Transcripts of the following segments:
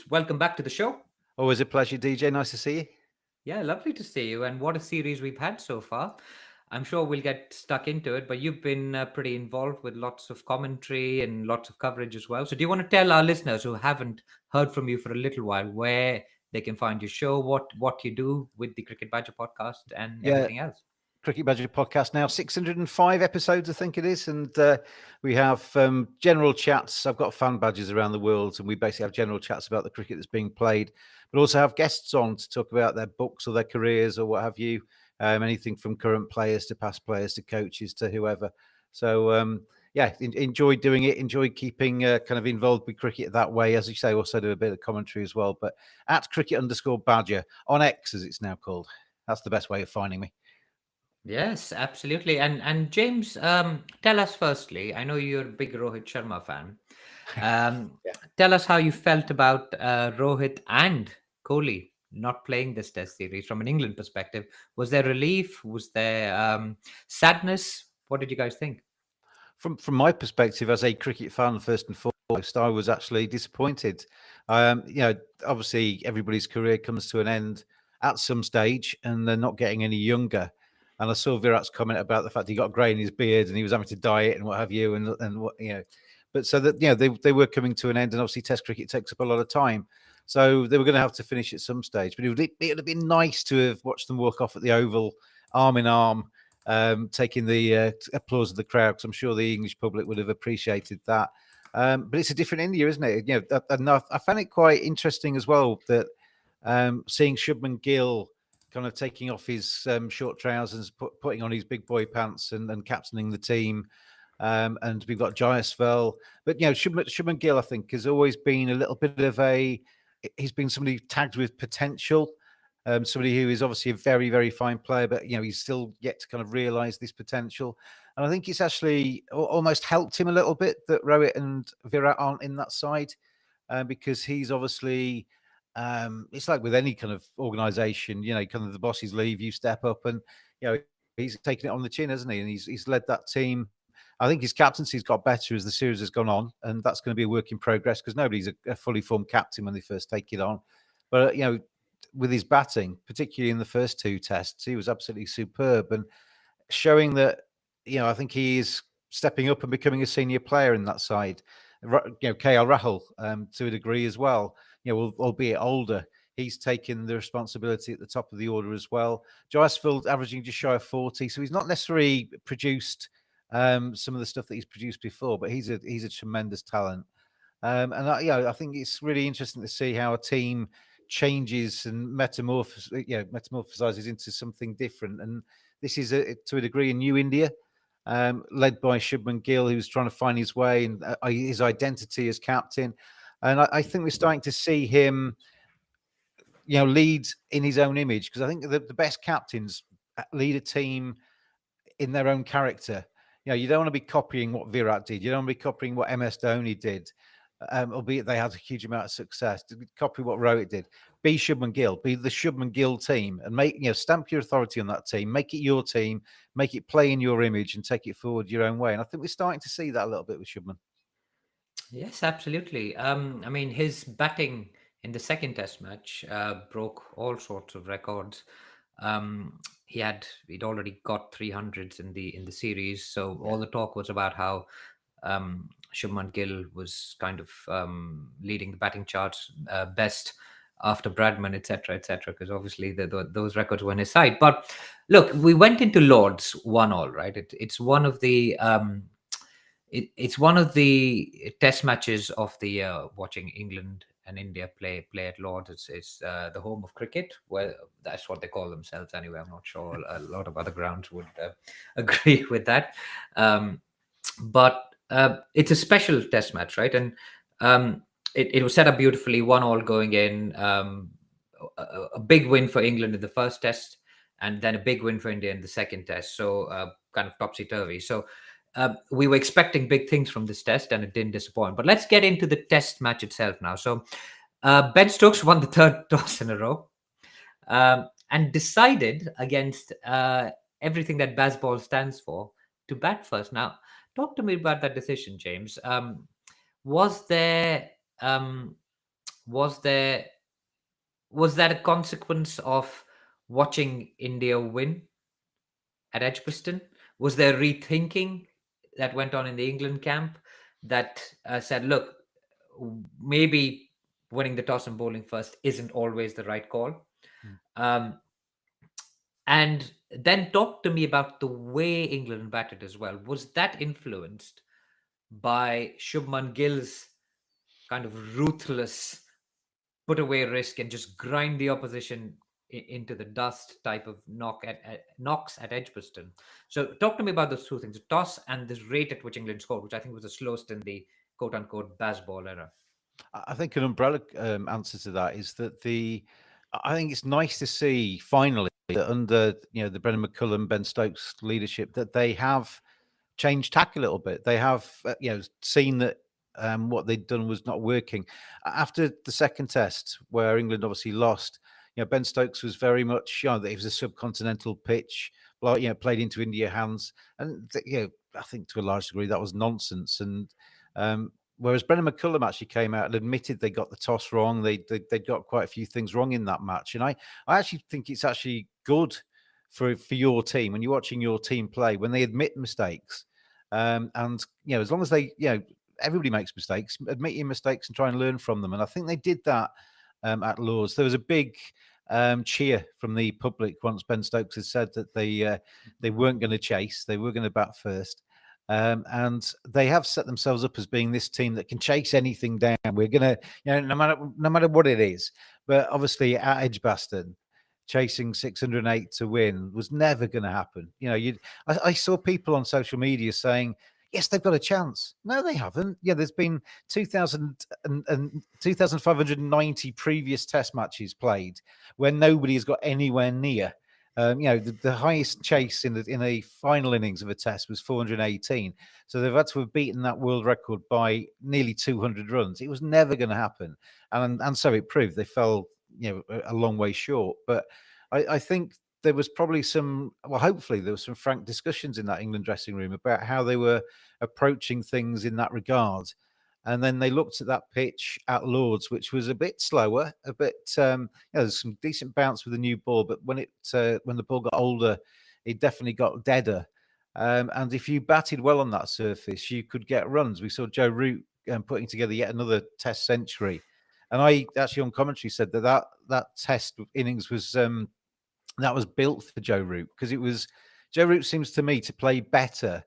James, welcome back to the show. Always a pleasure, DJ. Nice to see you. Yeah, lovely to see you. And what a series we've had so far. I'm sure we'll get stuck into it, but you've been pretty involved with lots of commentary and lots of coverage as well. So, do you want to tell our listeners who haven't heard from you for a little while where they can find your show, what you do with the Cricket Badger podcast, and Yeah, everything else? Cricket Badger podcast now, 605 episodes, I think it is. And we have general chats. I've got fan badges around the world, and we basically have general chats about the cricket that's being played, but also have guests on to talk about their books or their careers or what have you. Anything from current players to past players to coaches to whoever. So, yeah, enjoy doing it. Enjoy keeping kind of involved with cricket that way. As you say, also do a bit of commentary as well. But at cricket_badger on X, as it's now called. That's the best way of finding me. Yes, absolutely. And James, tell us firstly. I know you're a big Rohit Sharma fan. Um, Yeah. Tell us how you felt about Rohit and Kohli not playing this Test series from an England perspective. Was there relief? Was there sadness? What did you guys think? From my perspective as a cricket fan, first and foremost, I was actually disappointed. Obviously everybody's career comes to an end at some stage, and they're not getting any younger. And I saw Virat's comment about the fact he got grey in his beard and he was having to dye it and what have you, and what But so that they were coming to an end, and obviously Test cricket takes up a lot of time, so they were going to have to finish at some stage. But it would have been nice to have watched them walk off at the Oval, arm in arm, taking the applause of the crowd, because I'm sure the English public would have appreciated that. But it's a different India, isn't it? And I found it quite interesting as well that seeing Shubman Gill kind of taking off his short trousers, putting on his big boy pants, and captaining the team. And we've got Jaiswal, but Shubman Gill, I think, has always been a little bit of he's been somebody tagged with potential. Somebody who is obviously a very, very fine player, but he's still yet to kind of realise this potential. And I think it's actually almost helped him a little bit that Rohit and Virat aren't in that side, because he's obviously, it's like with any kind of organisation, kind of the bosses leave, you step up, and he's taken it on the chin, hasn't he? And he's led that team. I think his captaincy's got better as the series has gone on, and that's going to be a work in progress, because nobody's a fully formed captain when they first take it on. But with his batting, particularly in the first two tests, he was absolutely superb, and showing that I think he is stepping up and becoming a senior player in that side. KL Rahul, to a degree as well, albeit older, he's taken the responsibility at the top of the order as well. Jaiswal averaging just shy of 40, so he's not necessarily produced some of the stuff that he's produced before, but he's a tremendous talent. And I think it's really interesting to see how a team changes and metamorphosizes into something different. And this is to a degree a new India, led by Shubman Gill, who's trying to find his way and his identity as captain. And I think we're starting to see him, lead in his own image, because I think the best captains lead a team in their own character. You don't want to be copying what Virat did. You don't want to be copying what MS Dhoni did, albeit they had a huge amount of success. To copy what Rohit did. Be Shubman Gill. Be the Shubman Gill team, and stamp your authority on that team. Make it your team. Make it play in your image, and take it forward your own way. And I think we're starting to see that a little bit with Shubman. Yes, absolutely. I mean, his batting in the second Test match broke all sorts of records. He'd already got 300s in the series, so all the talk was about how Shubman Gill was kind of leading the batting charts best after Bradman, etc., etc. Because obviously those records were on his side. But look, we went into Lords 1-all, right? It's one of the it's one of the Test matches of the year. Watching England and India play at Lords, it's the home of cricket. Well, that's what they call themselves anyway. I'm not sure a lot of other grounds would agree with that, but it's a special Test match, right? And it was set up beautifully, 1-all going in. A big win for England in the first Test, and then a big win for India in the second Test. So kind of topsy turvy. So we were expecting big things from this Test, and it didn't disappoint. But let's get into the Test match itself now. So Ben Stokes won the third toss in a row, and decided against everything that Bazball stands for to bat first. Now, talk to me about that decision, James. Was there was there was that a consequence of watching India win at Edgbaston? Was there rethinking that went on in the England camp that said, look, maybe winning the toss and bowling first isn't always the right call? Mm. Um, and then talk to me about the way England batted as well. Was that influenced by Shubman Gill's kind of ruthless put away risk and just grind the opposition into the dust type of knocks at Edgbaston? So talk to me about those two things: the toss and the rate at which England scored, which I think was the slowest in the quote unquote Bazball era. I think an umbrella answer to that is that I think it's nice to see finally that under the Brendan McCullum, Ben Stokes leadership that they have changed tack a little bit. They have seen that what they'd done was not working. After the second test, where England obviously lost, Ben Stokes was very much it was a subcontinental pitch, played into India hands, and I think to a large degree that was nonsense. And whereas Brendan McCullum actually came out and admitted they got the toss wrong, they got quite a few things wrong in that match, and I actually think it's actually good for your team when you're watching your team play when they admit mistakes, and as long as they everybody makes mistakes, admit your mistakes and try and learn from them. And I think they did that at Lords. There was a big cheer from the public once Ben Stokes had said that they weren't going to chase, they were going to bat first. And they have set themselves up as being this team that can chase anything down. We're gonna, no matter what it is. But obviously at Edgbaston, chasing 608 to win was never going to happen. I saw people on social media saying, yes, they've got a chance. No, they haven't. Yeah, there's been 2,000 and 2,590 previous test matches played where nobody has got anywhere near. The highest chase in a final innings of a test was 418. So they've had to have beaten that world record by nearly 200 runs. It was never going to happen, and so it proved. They fell a long way short. But I think there was probably hopefully there was some frank discussions in that England dressing room about how they were approaching things in that regard. And then they looked at that pitch at Lords, which was a bit slower, a bit. There's some decent bounce with the new ball, but when the ball got older, it definitely got deader. And if you batted well on that surface, you could get runs. We saw Joe Root putting together yet another Test century, and I actually on commentary said that Test innings was that was built for Joe Root, because Joe Root seems to me to play better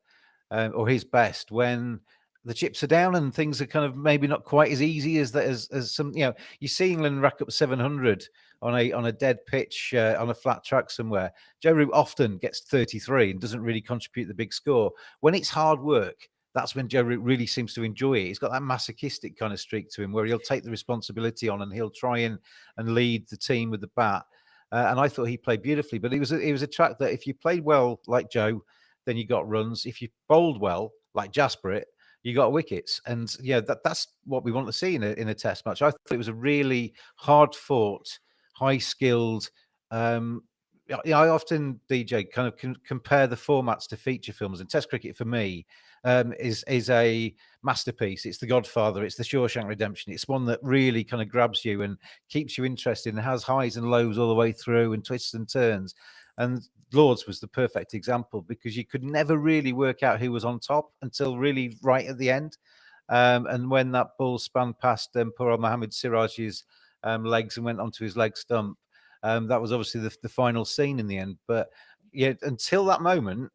or his best when the chips are down and things are kind of maybe not quite as easy as that as some. You see England rack up 700 on a dead pitch on a flat track somewhere. Joe Root often gets 33 and doesn't really contribute the big score. When it's hard work, that's when Joe Root really seems to enjoy it. He's got that masochistic kind of streak to him where he'll take the responsibility on and he'll try and lead the team with the bat. And I thought he played beautifully, but it was a track that if you played well like Joe, then you got runs. If you bowled well like Jasper, you got wickets. And that's what we want to see in a test match. I thought it was a really hard fought, high skilled. I often, DJ, kind of compare the formats to feature films, and Test cricket for me is a masterpiece. It's The Godfather. It's The Shawshank Redemption. It's one that really kind of grabs you and keeps you interested and has highs and lows all the way through and twists and turns. And Lords was the perfect example because you could never really work out who was on top until really right at the end. And when that ball span past poor old Mohammed Siraj's legs and went onto his leg stump, that was obviously the final scene in the end. But until that moment,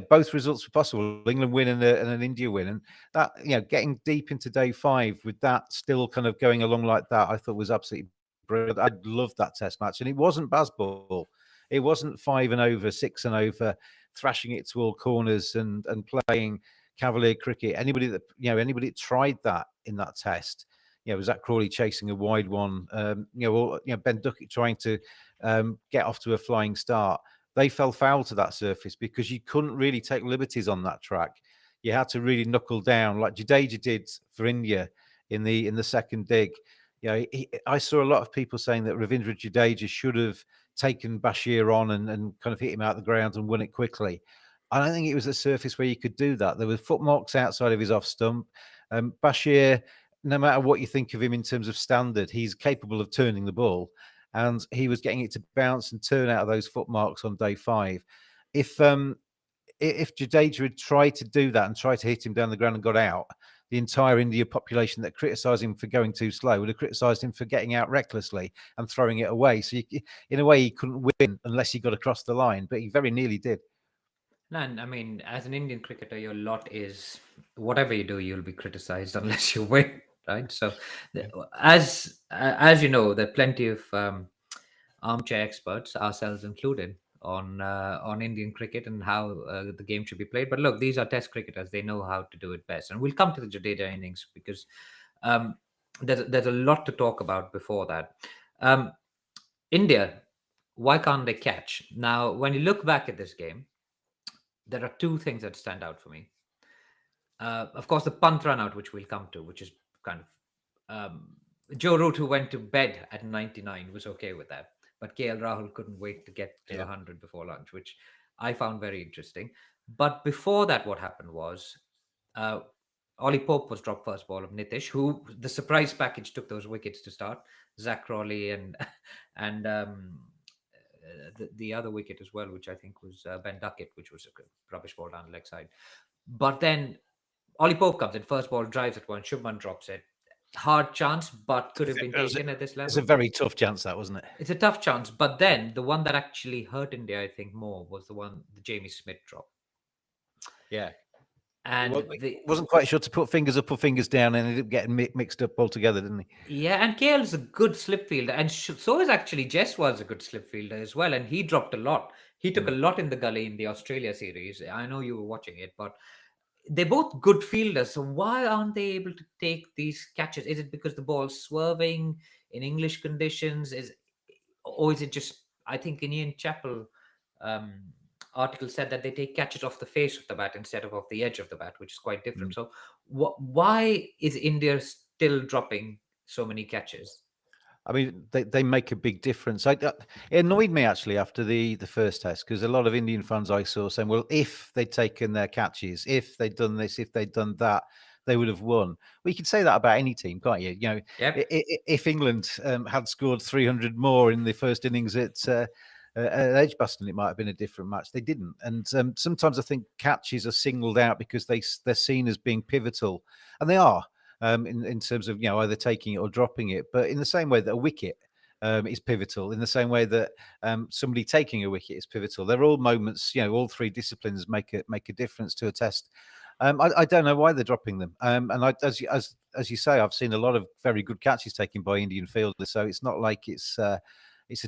both results were possible. England win and an India win, and that getting deep into day 5 with that still kind of going along like that, I thought was absolutely brilliant. I loved that Test match, and it wasn't Bazball. It wasn't 5 and over, 6 and over, thrashing it to all corners and playing cavalier cricket. Anybody that tried that in that Test. Was Zach Crawley chasing a wide one? Ben Duckett trying to get off to a flying start. They fell foul to that surface because you couldn't really take liberties on that track. You had to really knuckle down, like Jadeja did for India in the second dig. I saw a lot of people saying that Ravindra Jadeja should have taken Bashir on and kind of hit him out the ground and won it quickly. I don't think it was a surface where you could do that. There were footmarks outside of his off stump. Bashir no matter what you think of him in terms of standard, he's capable of turning the ball, and he was getting it to bounce and turn out of those footmarks on day 5. If if Jadeja had tried to do that and tried to hit him down the ground and got out, the entire India population that criticised him for going too slow would have criticised him for getting out recklessly and throwing it away. So, in a way, he couldn't win unless he got across the line, but he very nearly did. No, and I mean, as an Indian cricketer, your lot is whatever you do, you'll be criticized unless you win, right? So, Yeah. as you know, there are plenty of armchair experts, ourselves included, on Indian cricket and how the game should be played. But look, these are Test cricketers; they know how to do it best. And we'll come to the Jadeja innings because um, there's a lot to talk about before that. Um, India, why can't they catch? Now, when you look back at this game, there are two things that stand out for me. Of course, the punt run out, which we'll come to, which is kind of Joe Root, who went to bed at 99, was okay with that. But KL Rahul couldn't wait to get to Yeah. 100 before lunch, which I found very interesting. But before that, what happened was uh, Ollie Pope was dropped first ball of Nitish, who the surprise package took those wickets to start. Zach Crawley and and the other wicket as well, which I think was Ben Duckett, which was a rubbish ball down the leg side. But then Ollie Pope comes in, first ball drives at one, Shubman drops it. Hard chance, but could have been taken at this It's a level. very tough chance, that wasn't it? It's a tough chance, but then the one that actually hurt India, I think, more was the Jamie Smith drop. Yeah. And He wasn't quite sure to put fingers up or fingers down, and ended up getting mixed up altogether, didn't he? yeah, and KL is a good slip fielder, and so is actually Jaiswal's a good slip fielder as well, and he dropped a lot. He took a Mm. lot in the gully in the Australia series. I know you were watching it, but they're both good fielders. So why aren't they able to take these catches? Is it because the ball's swerving in English conditions? Or is it just? I think in Ian Chappell um, article said that they take catches off the face of the bat instead of off the edge of the bat, which is quite different. Mm. So why is India still dropping so many catches? I mean, they make a big difference. It annoyed me actually after the first test, because a lot of Indian fans I saw saying, "Well, if they'd taken their catches, if they'd done this, if they'd done that, they would have won." Well, you can say that about any team, can't you? You know, Yep. if England had scored 300 more in the first innings at Edgbaston, it might have been a different match. They didn't, and sometimes I think catches are singled out because they're seen as being pivotal, and they are. In terms of either taking it or dropping it, but in the same way that a wicket is pivotal, in the same way that somebody taking a wicket is pivotal. They're all moments. All three disciplines make a difference to a test. I don't know why they're dropping them. And as you say, I've seen a lot of very good catches taken by Indian fielders. So it's not like it's a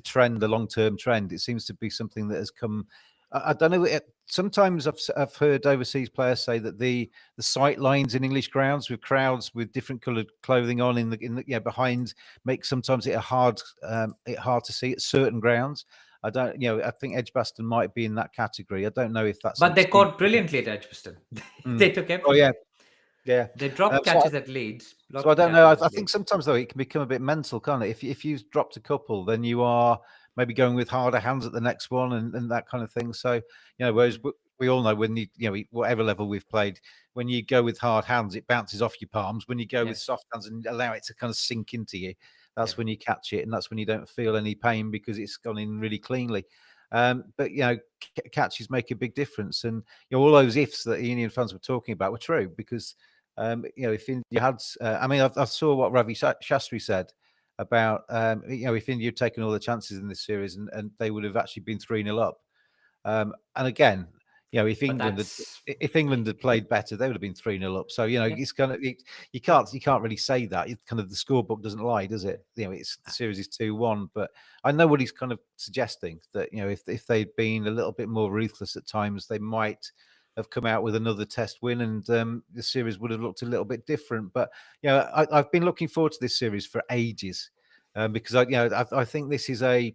trend, a long-term trend. It seems to be something that has come. I don't know. Sometimes I've heard overseas players say that the sight lines in English grounds with crowds with different coloured clothing on in the behind makes sometimes it hard to see at certain grounds. I don't. I think Edgbaston might be in that category. I don't know if that's an But they excuse. caught brilliantly at Edgbaston. Mm. They took Oh yeah, everything. yeah. They dropped So catches at Leeds. so Lots I of don't know. catches I at think Leeds. sometimes though it can become a bit mental, can't it? If you've dropped a couple, then you are maybe going with harder hands at the next one and that kind of thing. So whereas Mm. we all know when whatever level we've played, when you go with hard hands, it bounces off your palms. When you go Yeah. with soft hands and allow it to kind of sink into you, Yeah. that's when you catch it, and that's when you don't feel any pain because it's gone in really cleanly. But catches make a big difference, and all those ifs that the Indian fans were talking about were true because if India had, I mean, I saw what Ravi Shastri said about, if India had taken all the chances in this series and they would have actually been 3-0 up. And again, if But England had, that's if England had played better, they would have been 3-0 up. So yeah. it's kind of you can't really say that. It kind of the scorebook doesn't lie, does it? It's the series is 2-1. But I know what he's kind of suggesting, that if they'd been a little bit more ruthless at times, they might have come out with another test win, and the series would have looked a little bit different. But I've been looking forward to this series for ages, because I think this is a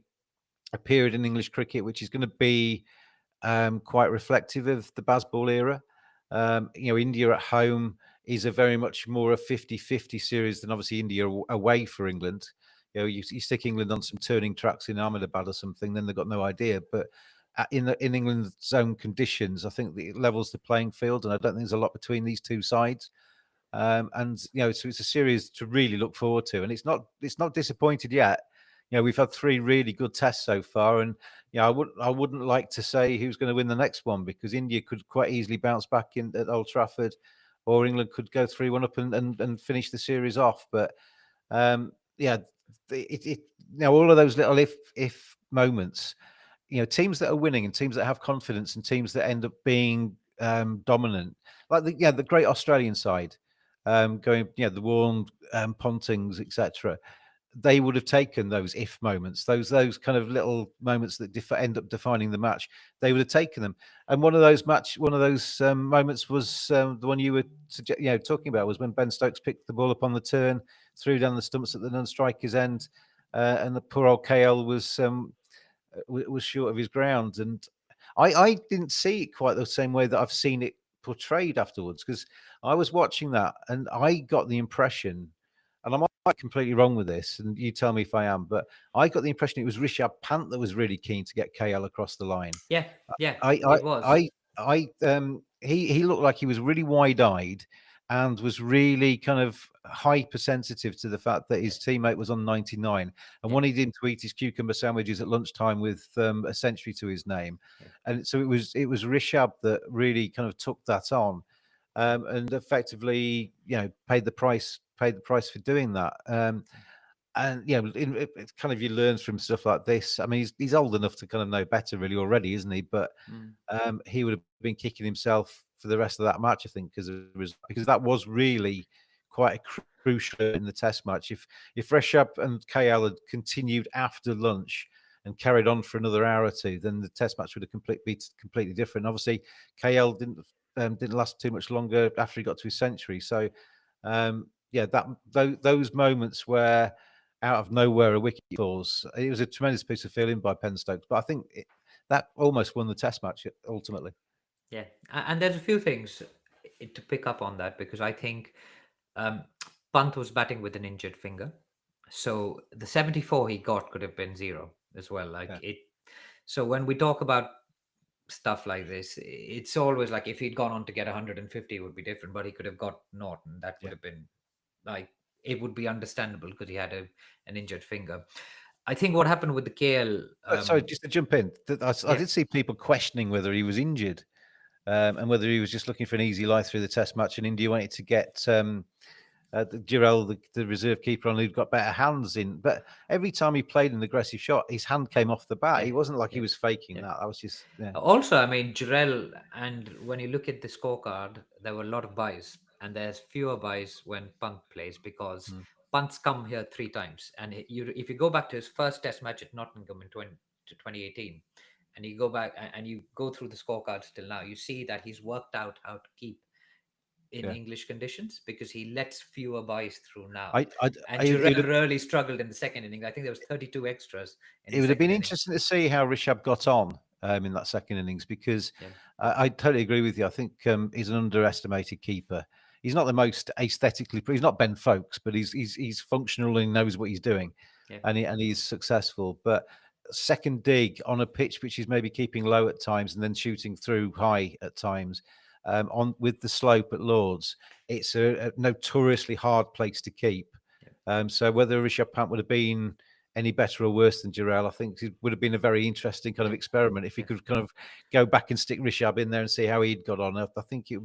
period in English cricket which is going to be quite reflective of the Bazball era. India at home is a very much more a 50-50 series than obviously India away for England. You stick England on some turning tracks in Ahmedabad or something, then they've got no idea. But in England's own conditions, I think it levels the playing field, and I don't think there's a lot between these two sides. And so it's a series to really look forward to, and it's not disappointed yet. We've had three really good tests so far, and I wouldn't like to say who's going to win the next one, because India could quite easily bounce back in at Old Trafford, or England could go 3-1 up and finish the series off. But yeah, it all of those little if moments, teams that are winning and teams that have confidence and teams that end up being dominant, like the great Australian side, going, the Warren, Pontings, etc. They would have taken those if moments, those kind of little moments that end up defining the match. They would have taken them. And one of those moments was the one you were talking about, was when Ben Stokes picked the ball up on the turn, threw down the stumps at the non-striker's end, and the poor old KL was short of his ground. And I didn't see it quite the same way that I've seen it portrayed afterwards, because I was watching that and I got the impression, and I might be completely wrong with this, and you tell me if I am, but I got the impression it was Rishabh Pant that was really keen to get KL across the line. Yeah, yeah, I, it was. he looked like he was really wide-eyed and was really kind of hypersensitive to the fact that his teammate was on 99 and Yeah, wanted him to eat his cucumber sandwiches at lunchtime with a century to his name. yeah, And so it was Rishabh that really kind of took that on, and effectively, paid the price for doing that. And it's kind of, you learn from stuff like this. I mean, he's old enough to kind of know better, really, already, isn't he? But mm, he would have been kicking himself for the rest of that match, I think, because that was really quite a crucial in the Test match. If Reshap and KL had continued after lunch and carried on for another hour or two, then the Test match would have be completely different. Obviously, KL didn't last too much longer after he got to his century. So, yeah, those moments where out of nowhere a wicket falls, it was a tremendous piece of feeling by Penn Stokes. But I think that almost won the Test match ultimately. yeah. And there's a few things to pick up on that, because I think um, Pant was batting with an injured finger, so the 74 he got could have been zero as well. Like Yeah, it. So when we talk about stuff like this, it's always like if he'd gone on to get 150, it would be different, but he could have got naught, and that would yeah. have been like, it would be understandable because he had an injured finger. I think what happened with the KL, Sorry, just to jump in, I yeah, did see people questioning whether he was injured, and whether he was just looking for an easy life through the Test match, and India wanted to get Jirel, the reserve keeper, on, who'd got better hands in. But every time he played an aggressive shot, his hand came off the bat. yeah, He wasn't like he yeah, was faking yeah. that. I was just, yeah, Also, I mean, Jarell, and when you look at the scorecard, there were a lot of buys, and there's fewer buys when Pant plays, because mm, Pant's come here three times. And if you go back to his first Test match at Nottingham in 2018, and you go back and you go through the scorecards till now, you see that he's worked out how to keep in yeah. English conditions, because he lets fewer buys through now. I, I, And I it would Jarell have, really struggled in the second inning. I think there was 32 extras in it the would have second been inning. interesting to see how Rishabh got on in that second innings, because Yeah, I totally agree with you. I think he's an underestimated keeper. He's not the most aesthetically. He's not Ben Folkes, but he's functional and he knows what he's doing, yeah, and he's successful. But second dig on a pitch which is maybe keeping low at times and then shooting through high at times, on with the slope at Lords, it's a notoriously hard place to keep. yeah, So whether Rishabh Pant would have been any better or worse than Jirel, I think it would have been a very interesting kind of yeah, experiment if he yeah. could kind of go back and stick Rishabh in there and see how he'd got on. I think it.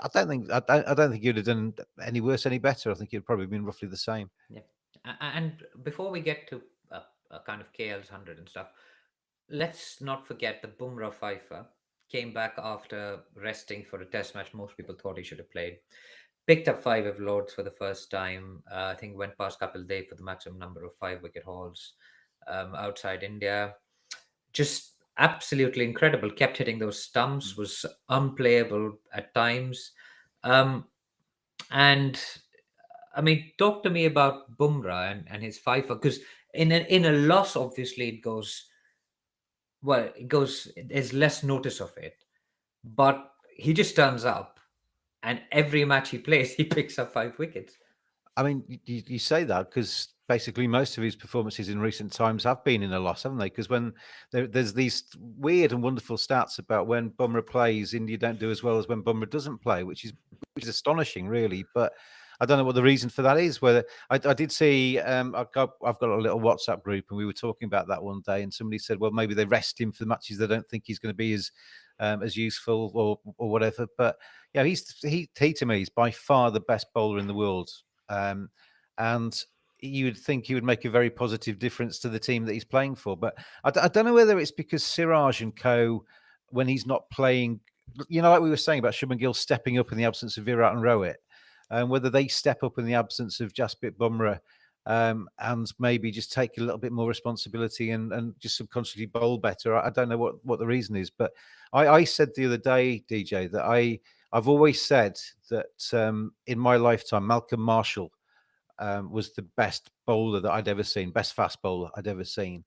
I don't think he'd have done any worse, any better. I think it'd probably been roughly the same. Yeah. And before we get to a kind of KL's 100 and stuff, let's not forget the Bumrah Pfeiffer came back after resting for a test match most people thought he should have played. Picked up five of Lords for the first time. I think went past Kapil Dev for the maximum number of 5 wicket hauls outside India. Just absolutely incredible. Kept hitting those stumps, Mm. was unplayable at times. Um, and I mean, talk to me about Bumrah and his Pfeiffer, because in a loss, obviously it goes well. It goes. There's less notice of it, but he just turns up, and every match he plays, he picks up 5 wickets. I mean, you say that because basically most of his performances in recent times have been in a loss, haven't they? Because when there's these weird and wonderful stats about when Bumrah plays, India don't do as well as when Bumrah doesn't play, which is astonishing, really. But I don't know what the reason for that is. Whether I did see, I've got a little WhatsApp group, and we were talking about that one day, and somebody said, well, maybe they rest him for the matches they don't think he's going to be as useful or whatever. But yeah, he to me is by far the best bowler in the world. Um, and you would think he would make a very positive difference to the team that he's playing for. But I don't know whether it's because Siraj and co, when he's not playing, like we were saying about Shubman Gill stepping up in the absence of Virat and Rohit, and whether they step up in the absence of Jasprit Bumrah, and maybe just take a little bit more responsibility and just subconsciously bowl better. I don't know what the reason is, but I said the other day, DJ, that I've always said that in my lifetime, Malcolm Marshall was the best bowler that I'd ever seen, best fast bowler I'd ever seen.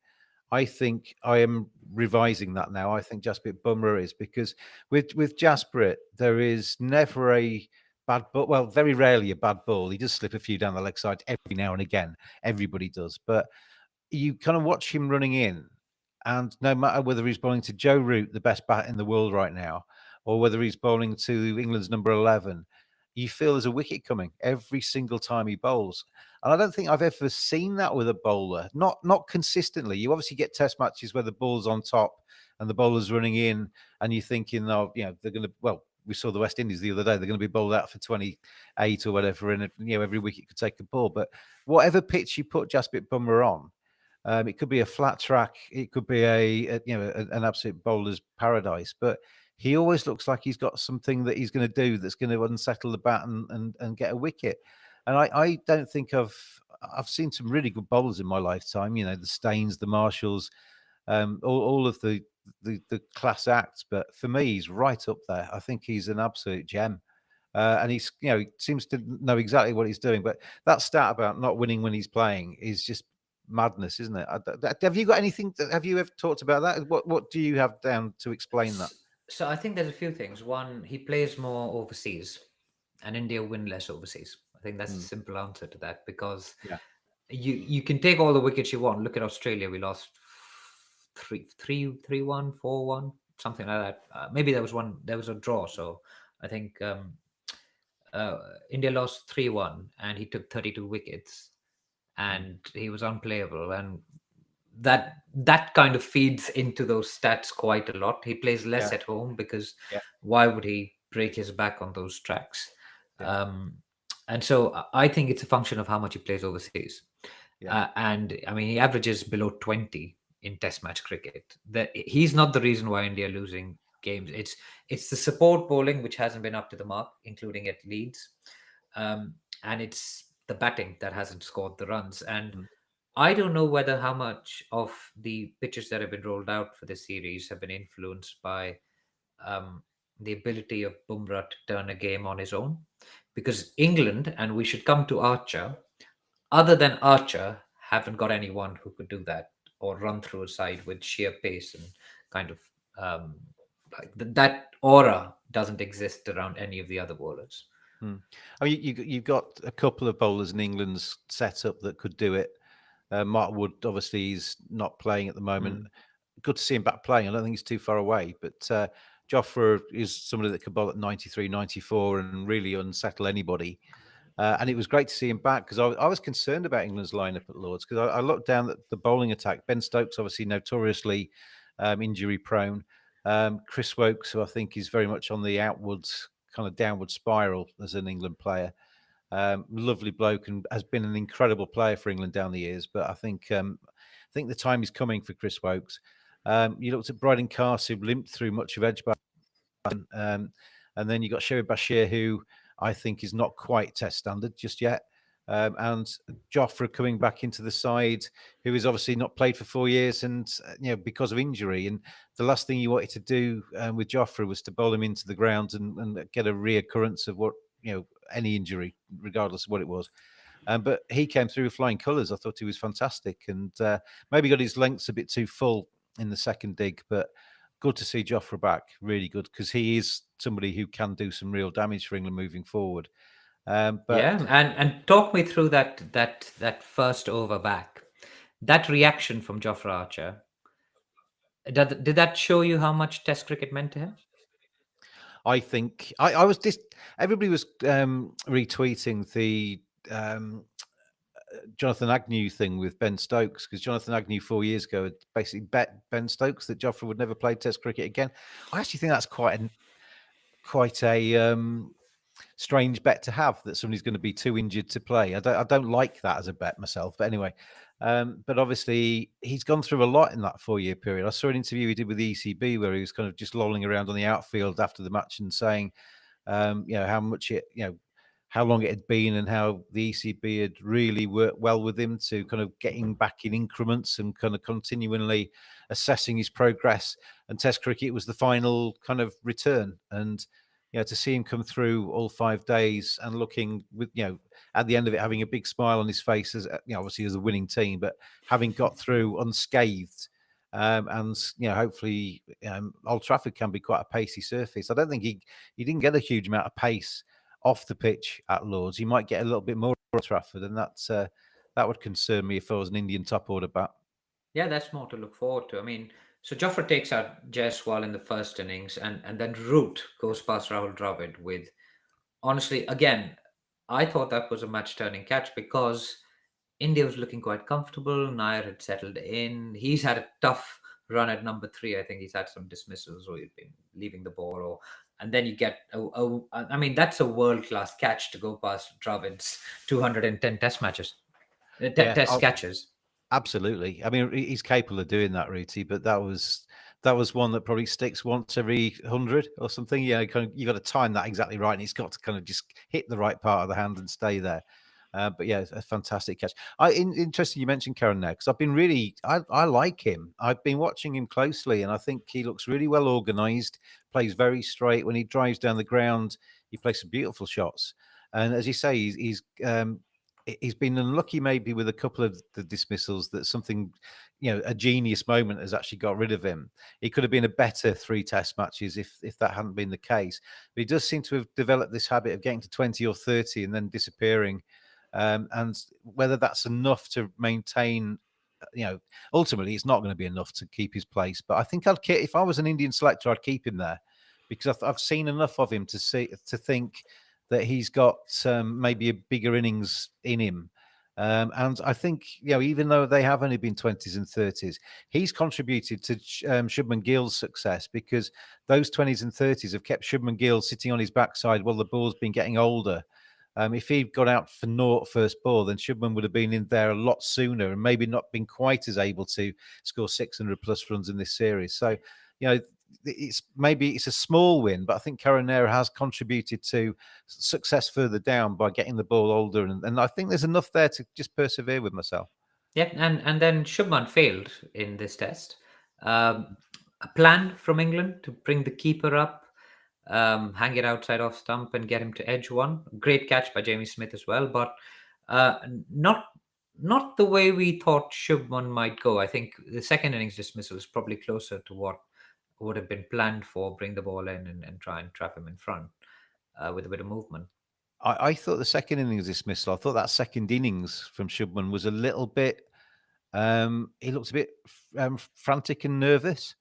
I think I am revising that now. I think Jasprit Bumrah is, because with Jasprit, there is never a bad ball. Well, very rarely a bad ball. He does slip a few down the leg side every now and again. Everybody does. But you kind of watch him running in, and no matter whether he's bowling to Joe Root, the best bat in the world right now, or whether he's bowling to England's number 11, you feel there's a wicket coming every single time he bowls. And I don't think I've ever seen that with a bowler. Not consistently. You obviously get test matches where the ball's on top and the bowler's running in, and you're thinking, oh, they're going to, well, we saw the West Indies the other day. They're going to be bowled out for 28 or whatever, and every wicket could take a ball. But whatever pitch you put Jasprit Bumrah on, it could be a flat track. It could be an absolute bowler's paradise. But he always looks like he's got something that he's going to do that's going to unsettle the bat and get a wicket. And I don't think I've seen some really good bowlers in my lifetime. The Staines, the Marshalls, all of the class acts. But for me, he's right up there. I think he's an absolute gem. And he seems to know exactly what he's doing. But that stat about not winning when he's playing is just madness, isn't it? Have you got anything? Have you ever talked about that? What do you have down to explain that? So I think there's a few things. One, he plays more overseas, and India win less overseas. I think that's the Mm, simple answer to that, because yeah, you can take all the wickets you want. Look at Australia; we lost 3-1, 4-1, something like that. Maybe there was one. There was a draw. So I think uh, India lost 3-1, and he took 32 wickets, mm, and he was unplayable. And that kind of feeds into those stats quite a lot. He plays less yeah, at home because yeah, why would he break his back on those tracks? yeah, Um, and so I think it's a function of how much he plays overseas. yeah. And I mean, he averages below 20 in Test match cricket. That he's not the reason why India are losing games. It's the support bowling which hasn't been up to the mark, including at Leeds, and it's the batting that hasn't scored the runs. And Mm, I don't know whether how much of the pitches that have been rolled out for this series have been influenced by um, the ability of Bumrah to turn a game on his own. Because England, and we should come to Archer, other than Archer, haven't got anyone who could do that or run through a side with sheer pace and kind of um, that aura doesn't exist around any of the other bowlers. mm. I mean, you've got a couple of bowlers in England's setup that could do it. Mark Wood, obviously, he's not playing at the moment. Mm. Good to see him back playing. I don't think he's too far away, but Jofra is somebody that could bowl at 93, 94 and really unsettle anybody. And it was great to see him back, because I was concerned about England's lineup at Lords, because I looked down at the bowling attack. Ben Stokes, obviously notoriously injury prone. Chris Wokes, who I think is very much on the outwards, kind of downward spiral as an England player. Lovely bloke, and has been an incredible player for England down the years. But I think the time is coming for Chris Wokes. You looked at Bryden Carse, who limped through much of Edgbaston, and then you got Sherry Bashir, who I think is not quite Test standard just yet. And Jofra coming back into the side, who has obviously not played for 4 years, and because of injury. And the last thing you wanted to do with Jofra was to bowl him into the ground and get a reoccurrence of what any injury, regardless of what it was. But he came through with flying colours. I thought he was fantastic, and maybe got his lengths a bit too full in the second dig, but good to see Jofra back. Really good, because he is somebody who can do some real damage for England moving forward. But Yeah, and talk me through that first over back, that reaction from Jofra Archer. Did that show you how much Test cricket meant to him? I think I was just everybody was retweeting the um, Jonathan Agnew thing with Ben Stokes, because Jonathan Agnew 4 years ago had basically bet Ben Stokes that Jofra would never play Test cricket again. I actually think that's quite a strange bet to have, that somebody's going to be too injured to play. I don't like that as a bet myself, but anyway. But obviously, he's gone through a lot in that 4 year period. I saw an interview he did with the ECB where he was kind of just lolling around on the outfield after the match and saying, how much how long it had been, and how the ECB had really worked well with him to kind of getting back in increments and kind of continually assessing his progress. And Test cricket was the final kind of return. And to see him come through all 5 days and looking with, at the end of it, having a big smile on his face, as obviously as a winning team, but having got through unscathed. And hopefully, Old Trafford can be quite a pacey surface. I don't think he didn't get a huge amount of pace off the pitch at Lords. He might get a little bit more at Trafford, and that would concern me if I was an Indian top order bat. Yeah, that's more to look forward to. I mean, so Jofra takes out Jaiswal in the first innings, and then Root goes past Rahul Dravid with, honestly, again, I thought that was a match turning catch because India was looking quite comfortable. Nair had settled in. He's had a tough run at number three. I think he's had some dismissals, or he's been leaving the ball. And then you get, I mean, that's a world class catch to go past Dravid's 210 test matches, Yeah, test catches. absolutely. I mean, he's capable of doing that, Ruti, but that was one that probably sticks once every 100 or something. Yeah, kind of, you got to time that exactly right, and he's got to kind of just hit the right part of the hand and stay there. But yeah, it's a fantastic catch. Interesting you mentioned Karen there, because I like him. I've been watching him closely, and I think he looks really well organised. Plays very straight when he drives down the ground. He plays some beautiful shots, and as you say, he's been unlucky maybe with a couple of the dismissals, that something, a genius moment has actually got rid of him. He could have been a better 3 test matches if that hadn't been the case. But he does seem to have developed this habit of getting to 20 or 30 and then disappearing. And whether that's enough to maintain, ultimately it's not going to be enough to keep his place. But I think I'd keep, if I was an Indian selector, I'd keep him there, because I've seen enough of him to think that he's got maybe a bigger innings in him. And I think, even though they have only been 20s and 30s, he's contributed to Shubman Gill's success, because those 20s and 30s have kept Shubman Gill sitting on his backside while the ball's been getting older. If he'd got out for naught first ball, then Shubman would have been in there a lot sooner and maybe not been quite as able to score 600 plus runs in this series. So, it's a small win, but I think Karanera has contributed to success further down by getting the ball older, and I think there's enough there to just persevere with myself. Yeah, and then Shubman failed in this test. A plan from England to bring the keeper up, hang it outside off stump, and get him to edge one. Great catch by Jamie Smith as well, but uh, not not the way we thought Shubman might go. I think the second innings dismissal is probably closer to what would have been planned for. Bring the ball in and try and trap him in front with a bit of movement. I thought the second innings dismissal, I thought that second innings from Shubman was a little bit. He looked a bit frantic and nervous.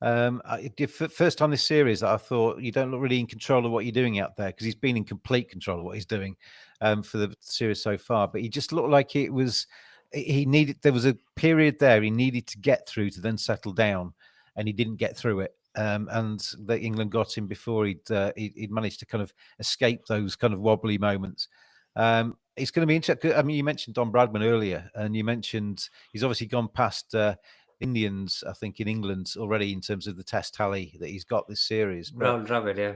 First time this series that I thought you don't look really in control of what you're doing out there, because he's been in complete control of what he's doing for the series so far. But he just looked like there was a period there he needed to get through to then settle down, and he didn't get through it. And the England got him before he'd managed to kind of escape those kind of wobbly moments. It's going to be interesting. I mean, you mentioned Don Bradman earlier, and you mentioned he's obviously gone past Indians, I think, in England already in terms of the test tally that he's got this series. But Rahul Dravid, yeah.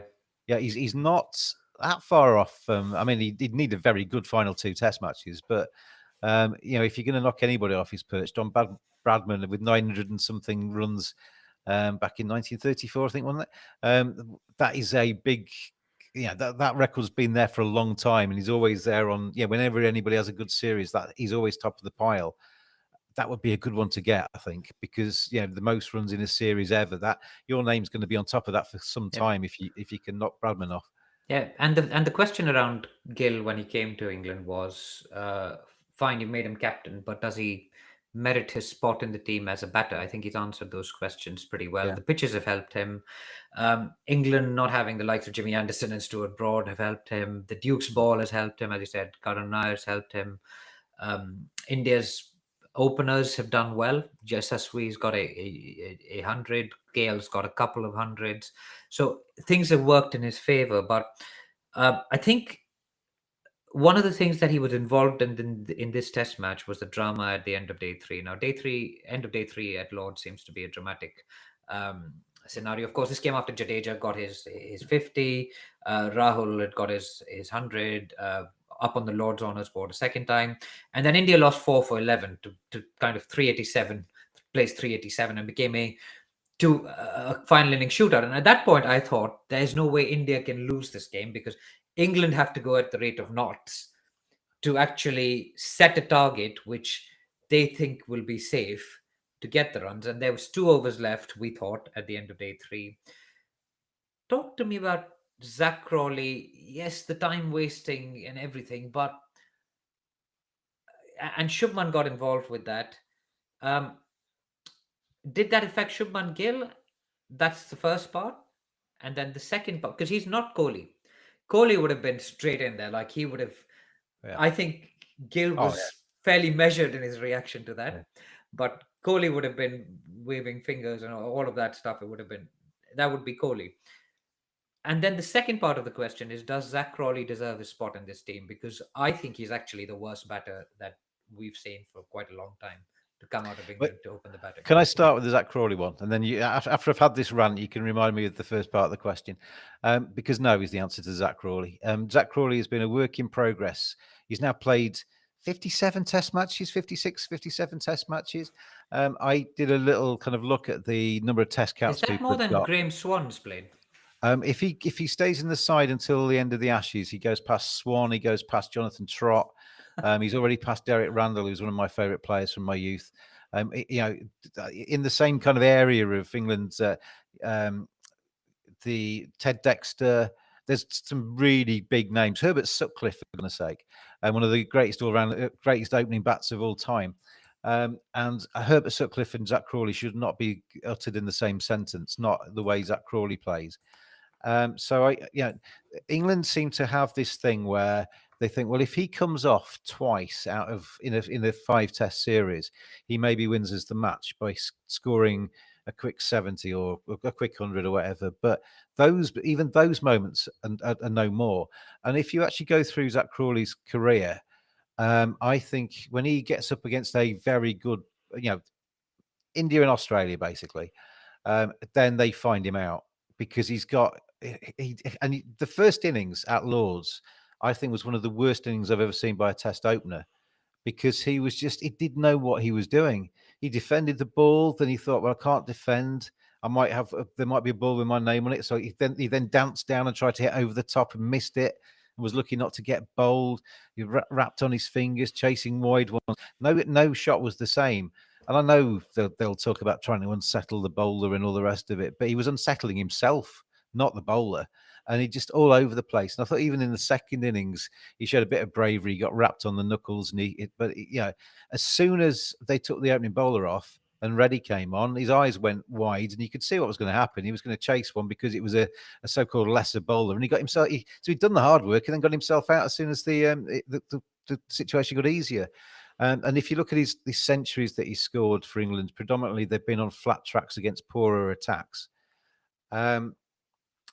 yeah, he's not that far off. I mean, he'd need a very good final 2 test matches, but if you're going to knock anybody off his perch, Bradman with 900 and something runs back in 1934, I think, wasn't it? That is a big. Yeah, that record's been there for a long time, and he's always there on. Yeah, whenever anybody has a good series, that he's always top of the pile. That would be a good one to get, I think, because the most runs in a series ever. That your name's going to be on top of that for some Yep. time if you can knock Bradman off. Yeah, and the question around Gill when he came to England was, fine, you made him captain, but does he merit his spot in the team as a batter? I think he's answered those questions pretty well. Yeah. The pitches have helped him. England not having the likes of Jimmy Anderson and Stuart Broad have helped him. The Duke's ball has helped him, as you said. Karan Nair's helped him. India's openers have done well. Jasaswi's got a hundred. Gale's got a couple of hundreds. So things have worked in his favor. But I think one of the things that he was involved in this test match was the drama at the end of day three. Now, end of day three at Lord's seems to be a dramatic scenario. Of course, this came after Jadeja got his 50, Rahul had got his 100, up on the Lord's honours board a second time, and then India lost 4 for 11 to kind of 387, placed 387, and became a final inning shootout. And at that point, I thought there's no way India can lose this game because England have to go at the rate of knots to actually set a target which they think will be safe to get the runs. And there was 2 overs left, we thought, at the end of day three. Talk to me about Zach Crawley. Yes, the time wasting and everything, but and Shubman got involved with that. Um, did that affect Shubman Gill? That's the first part. And then the second part, because he's not Kohli. Kohli would have been straight in there. Like he would have, Yeah. I think Gill Oh was fairly measured in his reaction to yeah. that. But Kohli would have been waving fingers and all of that stuff. It would have been, that would be Kohli. And then the second part of the question is, does Zach Crawley deserve his spot in this team? Because I think he's actually the worst batter that we've seen for quite a long time to come out of But England to open the batting. can I start with the Zach Crawley one, and then you, after I've had this rant, you can remind me of the first part of the question, because no is the answer to Zach Crawley. Zach Crawley has been a work in progress. He's now played 57 Test matches, 56, 57 Test matches. I did a little kind of look at the number of Test Is caps that people more have than got. Graham Swan's played? If he stays in the side until the end of the Ashes, he goes past Swan, he goes past Jonathan Trott. He's already passed Derek Randall, who's one of my favourite players from my youth. You know, in the same kind of area of England's, the Ted Dexter. There's some really big names. Herbert Sutcliffe, for goodness sake, and one of the greatest all-round, greatest opening bats of all time. And Herbert Sutcliffe and Zach Crawley should not be uttered in the same sentence. Not the way Zach Crawley plays. So England seem to have this thing where they think, well, if he comes off twice out of in a 5-test series, he maybe wins us the match by scoring a quick 70 or a quick 100 or whatever. But even those moments are no more. And if you actually go through Zach Crawley's career, I think when he gets up against a very good, India and Australia, basically, then they find him out because he's got the first innings at Lords, I think, was one of the worst innings I've ever seen by a Test opener because he didn't know what he was doing. He defended the ball, then he thought, well, I can't defend. There might be a ball with my name on it. So he then danced down and tried to hit over the top and missed it. And was lucky not to get bowled. He wrapped on his fingers, chasing wide ones. No shot was the same. And I know they'll talk about trying to unsettle the bowler and all the rest of it, but he was unsettling himself, not the bowler. And he just all over the place. And I thought even in the second innings, he showed a bit of bravery. He got wrapped on the knuckles, as soon as they took the opening bowler off and Reddy came on, his eyes went wide, and you could see what was going to happen. He was going to chase one because it was a so-called lesser bowler, and he got himself. So he'd done the hard work and then got himself out as soon as the situation got easier. And if you look at these centuries that he scored for England, predominantly they've been on flat tracks against poorer attacks.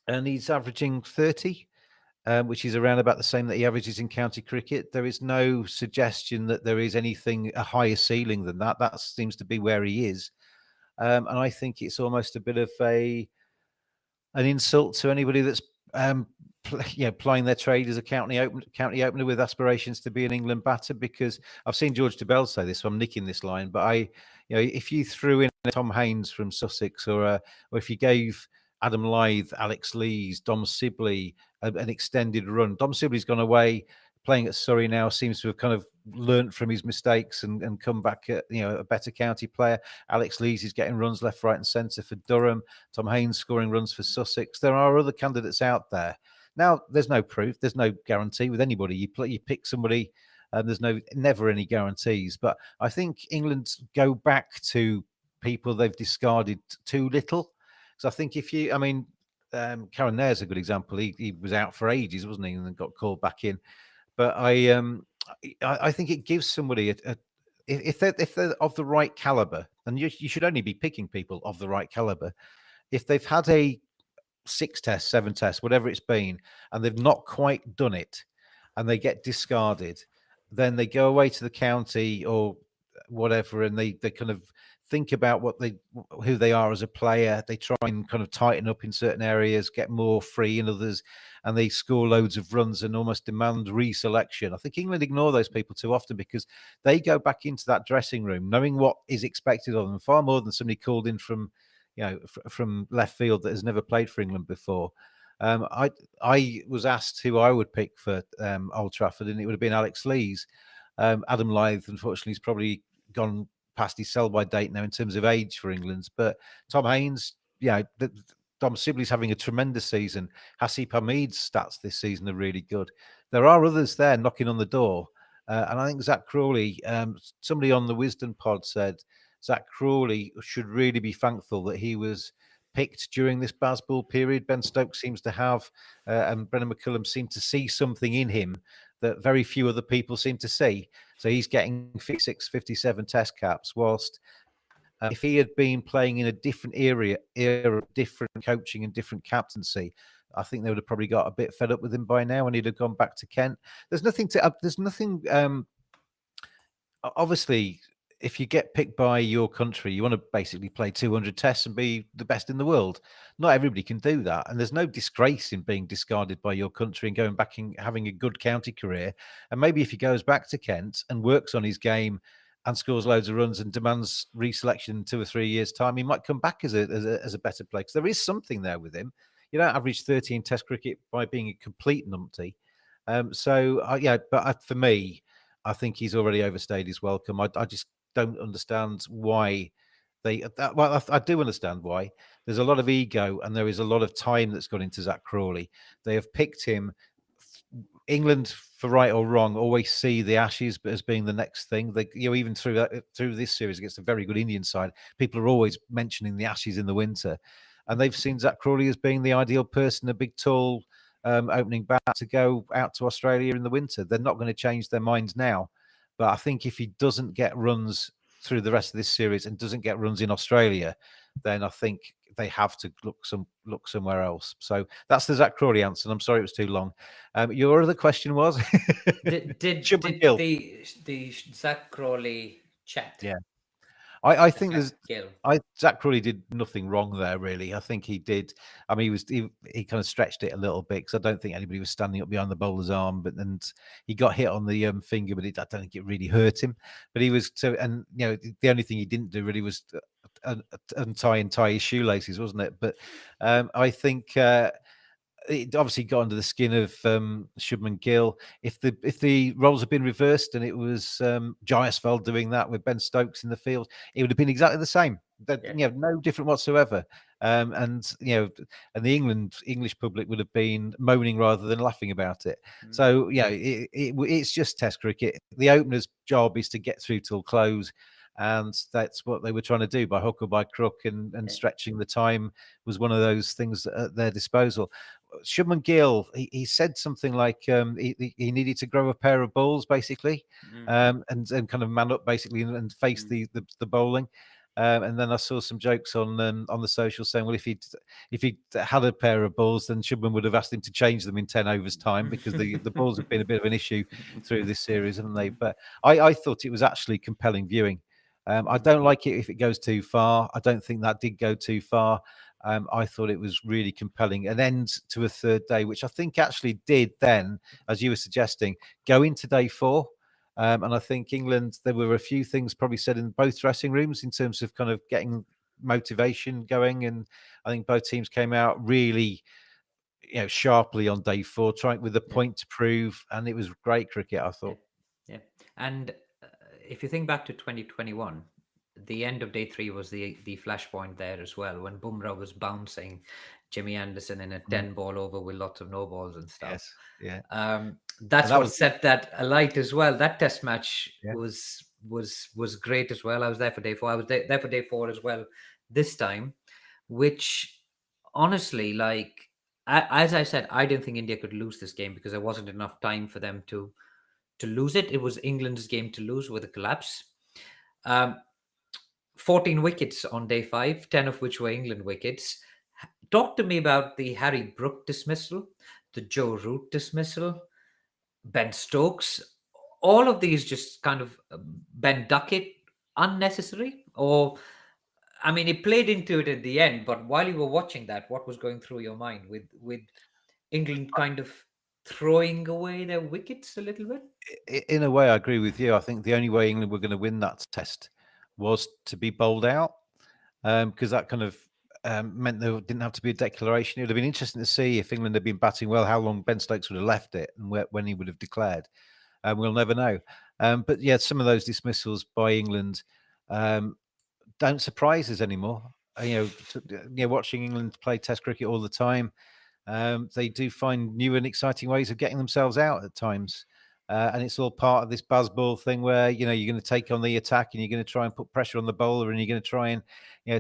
And he's averaging 30, which is around about the same that he averages in county cricket. There is no suggestion that there is anything, a higher ceiling than that. That seems to be where he is. And I think it's almost a bit of an insult to anybody that's plying their trade as a county opener with aspirations to be an England batter, because I've seen George Dobell say this, so I'm nicking this line, but if you threw in Tom Haynes from Sussex, or if you gave Adam Lyth, Alex Lees, Dom Sibley an extended run. Dom Sibley's gone away, playing at Surrey now, seems to have kind of learnt from his mistakes and come back a better county player. Alex Lees is getting runs left, right and centre for Durham. Tom Haynes scoring runs for Sussex. There are other candidates out there. Now, there's no proof, there's no guarantee with anybody. You pick somebody, there's never any guarantees. But I think England go back to people they've discarded too little. Because I think I mean, Karen Nair's a good example. He was out for ages, wasn't he, and then got called back in. But I think it gives somebody if they're of the right caliber, and you should only be picking people of the right caliber. If they've had a 6 tests, 7 tests, whatever it's been, and they've not quite done it, and they get discarded, then they go away to the county or whatever, and they kind of think about who they are as a player. They try and kind of tighten up in certain areas, get more free in others, and they score loads of runs and almost demand reselection. I think England ignore those people too often because they go back into that dressing room knowing what is expected of them far more than somebody called in from from left field that has never played for England before. I was asked who I would pick for Old Trafford, and it would have been Alex Lees. Adam Lyth, unfortunately, has probably gone past his sell-by date now in terms of age for England. But Tom Haynes, Dom Sibley's having a tremendous season. Hasib Hamid's stats this season are really good. There are others there knocking on the door. And I think Zach Crawley, somebody on the Wisdom pod said, Zach Crawley should really be thankful that he was picked during this Bazball period. Ben Stokes seems to have, and Brendan McCullum seem to see something in him that very few other people seem to see. So he's getting 56, 57 test caps, whilst if he had been playing in a different era of different coaching and different captaincy, I think they would have probably got a bit fed up with him by now, and he'd have gone back to Kent. There's nothing. Obviously, if you get picked by your country, you want to basically play 200 tests and be the best in the world. Not everybody can do that. And there's no disgrace in being discarded by your country and going back and having a good county career. And maybe if he goes back to Kent and works on his game and scores loads of runs and demands reselection in 2 or 3 years' time, he might come back as a better player. Because there is something there with him. You don't average 13 Test cricket by being a complete numpty. But for me, I think he's already overstayed his welcome. I just don't understand why I do understand why. There's a lot of ego and there is a lot of time that's gone into Zach Crawley. They have picked him. England, for right or wrong, always see the Ashes as being the next thing. Even through this series against a very good Indian side, people are always mentioning the Ashes in the winter, and they've seen Zach Crawley as being the ideal person, a big, tall opening bat to go out to Australia in the winter. They're not going to change their minds now. But I think if he doesn't get runs through the rest of this series and doesn't get runs in Australia, then I think they have to look somewhere else. So that's the Zach Crawley answer. I'm sorry it was too long. Your other question was did Gill. the Zach Crawley chat? Yeah, I think Zach Gill. Zach Crawley did nothing wrong there, really. I think he did. I mean, he kind of stretched it a little bit because I don't think anybody was standing up behind the bowler's arm, and he got hit on the finger, but I don't think it really hurt him. But he was and the only thing he didn't do really was untie and tie his shoelaces, wasn't it? But I think. It obviously got under the skin of Shubman Gill. If the roles had been reversed and it was Jaiswal doing that with Ben Stokes in the field, it would have been exactly the same. No different whatsoever. And the English public would have been moaning rather than laughing about it. So it's just Test cricket. The opener's job is to get through till close. And that's what they were trying to do by hook or by crook, and stretching the time was one of those things at their disposal. Shubman Gill, he said something like he needed to grow a pair of balls, basically, and kind of man up, basically, and face the bowling. And then I saw some jokes on the social saying, well, if he'd had a pair of balls, then Shubman would have asked him to change them in 10 overs time, because the balls have been a bit of an issue through this series, haven't they? But I thought it was actually compelling viewing. I don't like it if it goes too far. I don't think that did go too far. I thought it was really compelling. An end to a third day, which I think actually did then, as you were suggesting, go into day 4. And I think England, there were a few things probably said in both dressing rooms in terms of kind of getting motivation going. And I think both teams came out really sharply on day 4, trying with a point to prove. And it was great cricket, I thought. Yeah. And if you think back to 2021, the end of day three was the flashpoint there as well, when Bumrah was bouncing Jimmy Anderson in a Mm, 10 ball over with lots of no balls and stuff. yes, yeah, and That's that what was set that alight as well. That test match yeah. was great as well. I was there for day four. I was there for day four as well this time, which honestly, like as I said, I didn't think India could lose this game because there wasn't enough time for them to lose it. It was England's game to lose with a collapse. Um, 14 wickets on day five, 10 of which were England wickets. Talk to me about the Harry Brook dismissal, the Joe Root dismissal, Ben Stokes. All of these just kind of Ben Duckett unnecessary, or I mean, it played into it at the end. But while you were watching that, what was going through your mind with England kind of throwing away their wickets a little bit? In a way, I agree with you. I think the only way England were going to win that test was to be bowled out, because that kind of meant there didn't have to be a declaration. It would have been interesting to see if England had been batting well, how long Ben Stokes would have left it and when he would have declared. We'll never know. But yeah, some of those dismissals by England don't surprise us anymore. Watching England play Test cricket all the time, they do find new and exciting ways of getting themselves out at times. And it's all part of this Bazball thing where, you're going to take on the attack and you're going to try and put pressure on the bowler and you're going to try and,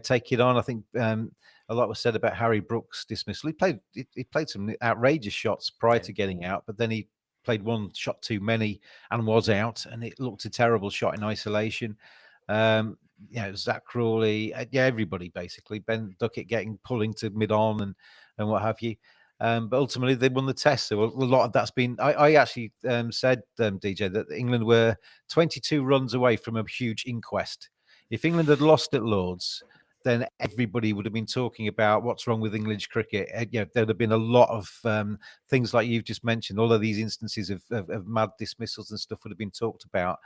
take it on. I think a lot was said about Harry Brooks' dismissal. He played some outrageous shots prior to getting out, but then he played one shot too many and was out, and it looked a terrible shot in isolation. Zach Crawley, everybody basically, Ben Duckett pulling to mid on and what have you. But ultimately, they won the test. So a lot of that's been. I actually said, DJ, that England were 22 runs away from a huge inquest. If England had lost at Lords, then everybody would have been talking about what's wrong with English cricket. There'd have been a lot of things like you've just mentioned. All of these instances of mad dismissals and stuff would have been talked about.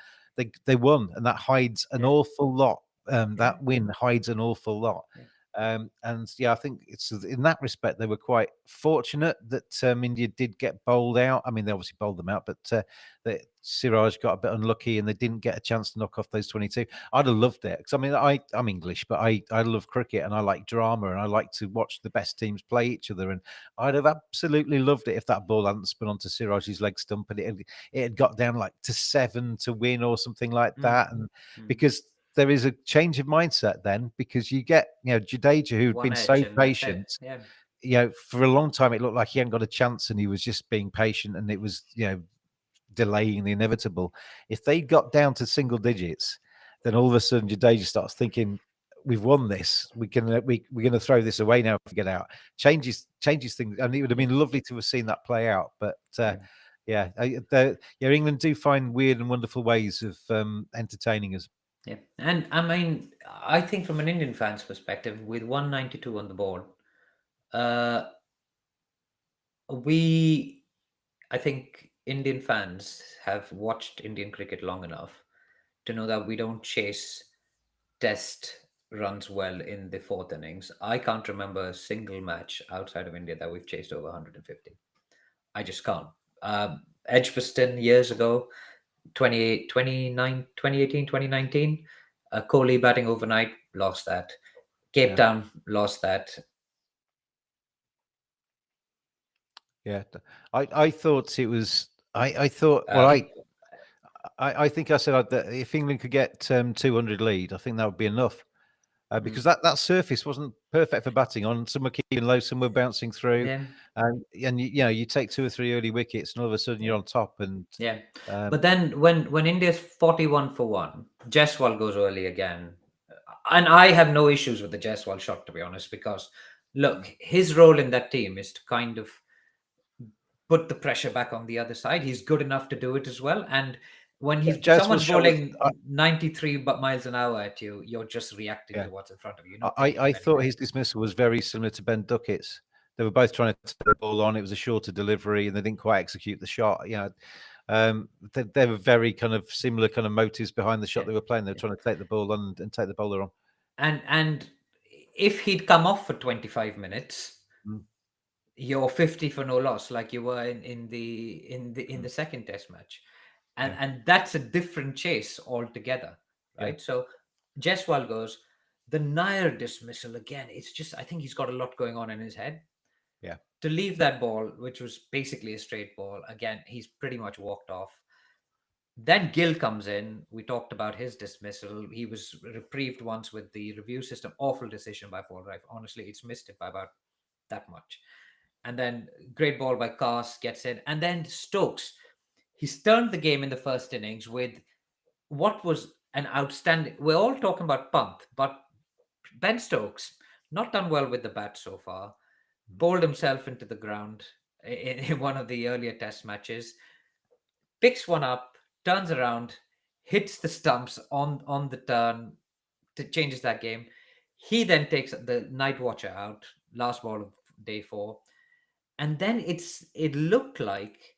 They won, and that hides an awful lot. That win hides an awful lot. And I think it's in that respect they were quite fortunate that India did get bowled out. I mean, they obviously bowled them out, but Siraj got a bit unlucky and they didn't get a chance to knock off those 22. I'd have loved it because I mean I'm English, but I love cricket and I like drama and I like to watch the best teams play each other. And I'd have absolutely loved it if that ball hadn't spun onto Siraj's leg stump and it had got down like to 7 to win or something like that. And because there is a change of mindset then, because you get, Jadeja, who'd One been edge, so and that's it. patient. Yeah. For a long time, it looked like he hadn't got a chance and he was just being patient and it was, delaying the inevitable. If they got down to single digits, then all of a sudden Jadeja starts thinking, we've won this. We're going to throw this away now if we get out. Changes things. And it would have been lovely to have seen that play out. But England do find weird and wonderful ways of entertaining us. Yeah, and I mean, I think from an Indian fan's perspective, with 192 on the board, uh, I think Indian fans have watched Indian cricket long enough to know that we don't chase test runs well in the fourth innings. I can't remember a single match outside of India that we've chased over 150. I just can't. Edgbaston years ago, 2018, 2019. Kohli batting overnight, lost that. Cape Town, lost that. Yeah, I thought it was. I thought. Well, I think I said that if England could get 200 lead, I think that would be enough. Because that surface wasn't perfect for batting on. Some were keeping low, some were bouncing through, Yeah. and you take 2 or 3 early wickets, and all of a sudden you're on top. And yeah, but then when India's 41 for one, Jaiswal goes early again, and I have no issues with the Jaiswal shot, to be honest, because look, his role in that team is to kind of put the pressure back on the other side. He's good enough to do it as well, and when Jaiswal's someone's shot was, bowling 93 miles an hour at you, you're just reacting to what's in front of you. You're not thinking I of thought anything. his dismissal was very similar to Ben Duckett's. They were both trying to take the ball on. It was a shorter delivery, and they didn't quite execute the shot. They were very kind of similar kind of motives behind the shot they were playing. They were trying to take the ball on and take the bowler on. And if he'd come off for 25 minutes, you're 50 for no loss, like you were in the second test match, and that's a different chase altogether, right? So Jaiswal goes. The Nair dismissal again. It's just I think he's got a lot going on in his head. Yeah. To leave that ball, which was basically a straight ball, again, he's pretty much walked off. Then Gill comes in. We talked about his dismissal. He was reprieved once with the review system. Awful decision by Paul Rife. Honestly, it's missed it by about that much. And then great ball by Cars gets in. And then Stokes, he's turned the game in the first innings with what was an outstanding. We're all talking about Pant, but Ben Stokes, not done well with the bat so far, bowled himself into the ground in one of the earlier test matches, picks one up, turns around, hits the stumps on the turn, to changes that game. He then takes the night watcher out, last ball of day 4, and then it looked like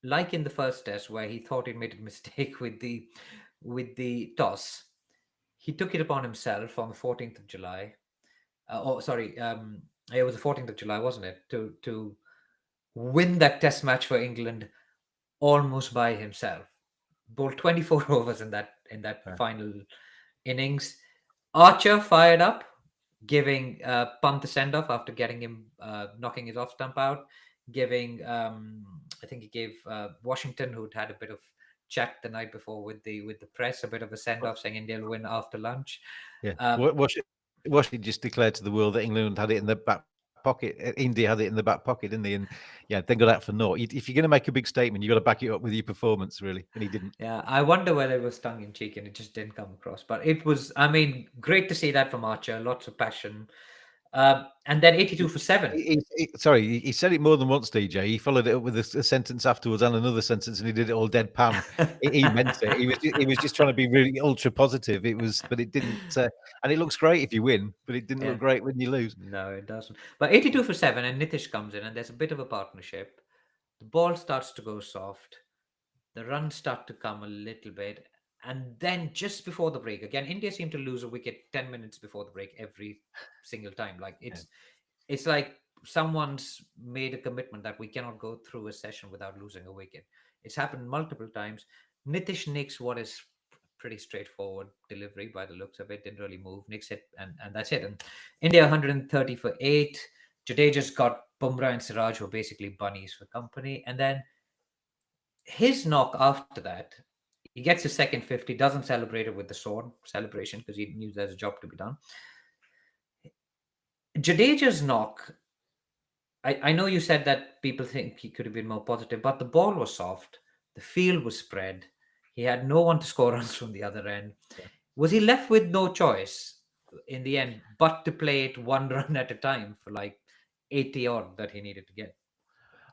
in the first test where he thought he made a mistake with the toss. He took it upon himself on the 14th of July. Oh, sorry, it was the 14th of July, wasn't it? To win that test match for England almost by himself. Bowled 24 overs in that Yeah. final innings. Archer fired up, giving Punt the send off after getting him knocking his off stump out. Giving I think he gave Washington, who'd had a bit of chat the night before with the press, a bit of a send off, saying India will win after lunch. Yeah. Um, Washington just declared to the world that England had it in the back pocket. India had it in the back pocket, didn't they? And yeah, then got out for naught. If you're going to make a big statement, you've got to back it up with your performance, really. And he didn't. Yeah, I wonder whether it was tongue in cheek and it just didn't come across. But it was, I mean, great to see that from Archer. Lots of passion. And then 82 for 7. Sorry, he said it more than once, DJ. He followed it up with a sentence afterwards and another sentence, and he did it all deadpan. He meant it. He was just trying to be really ultra positive. It was, but it didn't. And it looks great if you win, but it didn't Yeah, look great when you lose. no, it doesn't. But 82 for 7, and Nitish comes in, and there's a bit of a partnership. The ball starts to go soft. The runs start to come a little bit. And then just before the break, again, India seem to lose a wicket 10 minutes before the break every single time. Like Yeah. it's like someone's made a commitment that we cannot go through a session without losing a wicket. It's happened multiple times. Nitish nicks what is pretty straightforward delivery by the looks of it. Didn't really move. Nicks it, and that's it. And India 130 for 8. Jadeja's got Bumrah and Siraj were basically bunnies for company. And then his knock after that, he gets his second 50, doesn't celebrate it with the sword celebration because he knew there's a job to be done. Jadeja's knock, I know you said that people think he could have been more positive, but the ball was soft. The field was spread. He had no one to score runs from the other end. Yeah. Was he left with no choice in the end but to play it one run at a time for like 80 odd that he needed to get?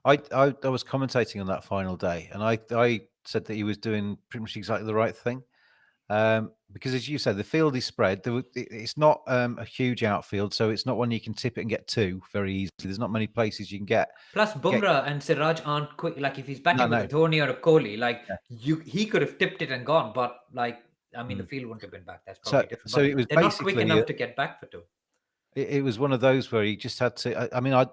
I was commentating on that final day, and I said that he was doing pretty much exactly the right thing. Because as you said, the field is spread. It's not a huge outfield, so it's not one you can tip it and get to very easily. There's not many places you can Plus, get. Bumrah and Siraj aren't quick. Like if he's No, batting with a no. Dhoni or a Kohli, like Yeah. he could have tipped it and gone. But like, I mean, the Mm. field wouldn't have been back. That's So probably different. so But it was they're not quick basically enough to get back for 2. it was one of those where he just had to. I mean, I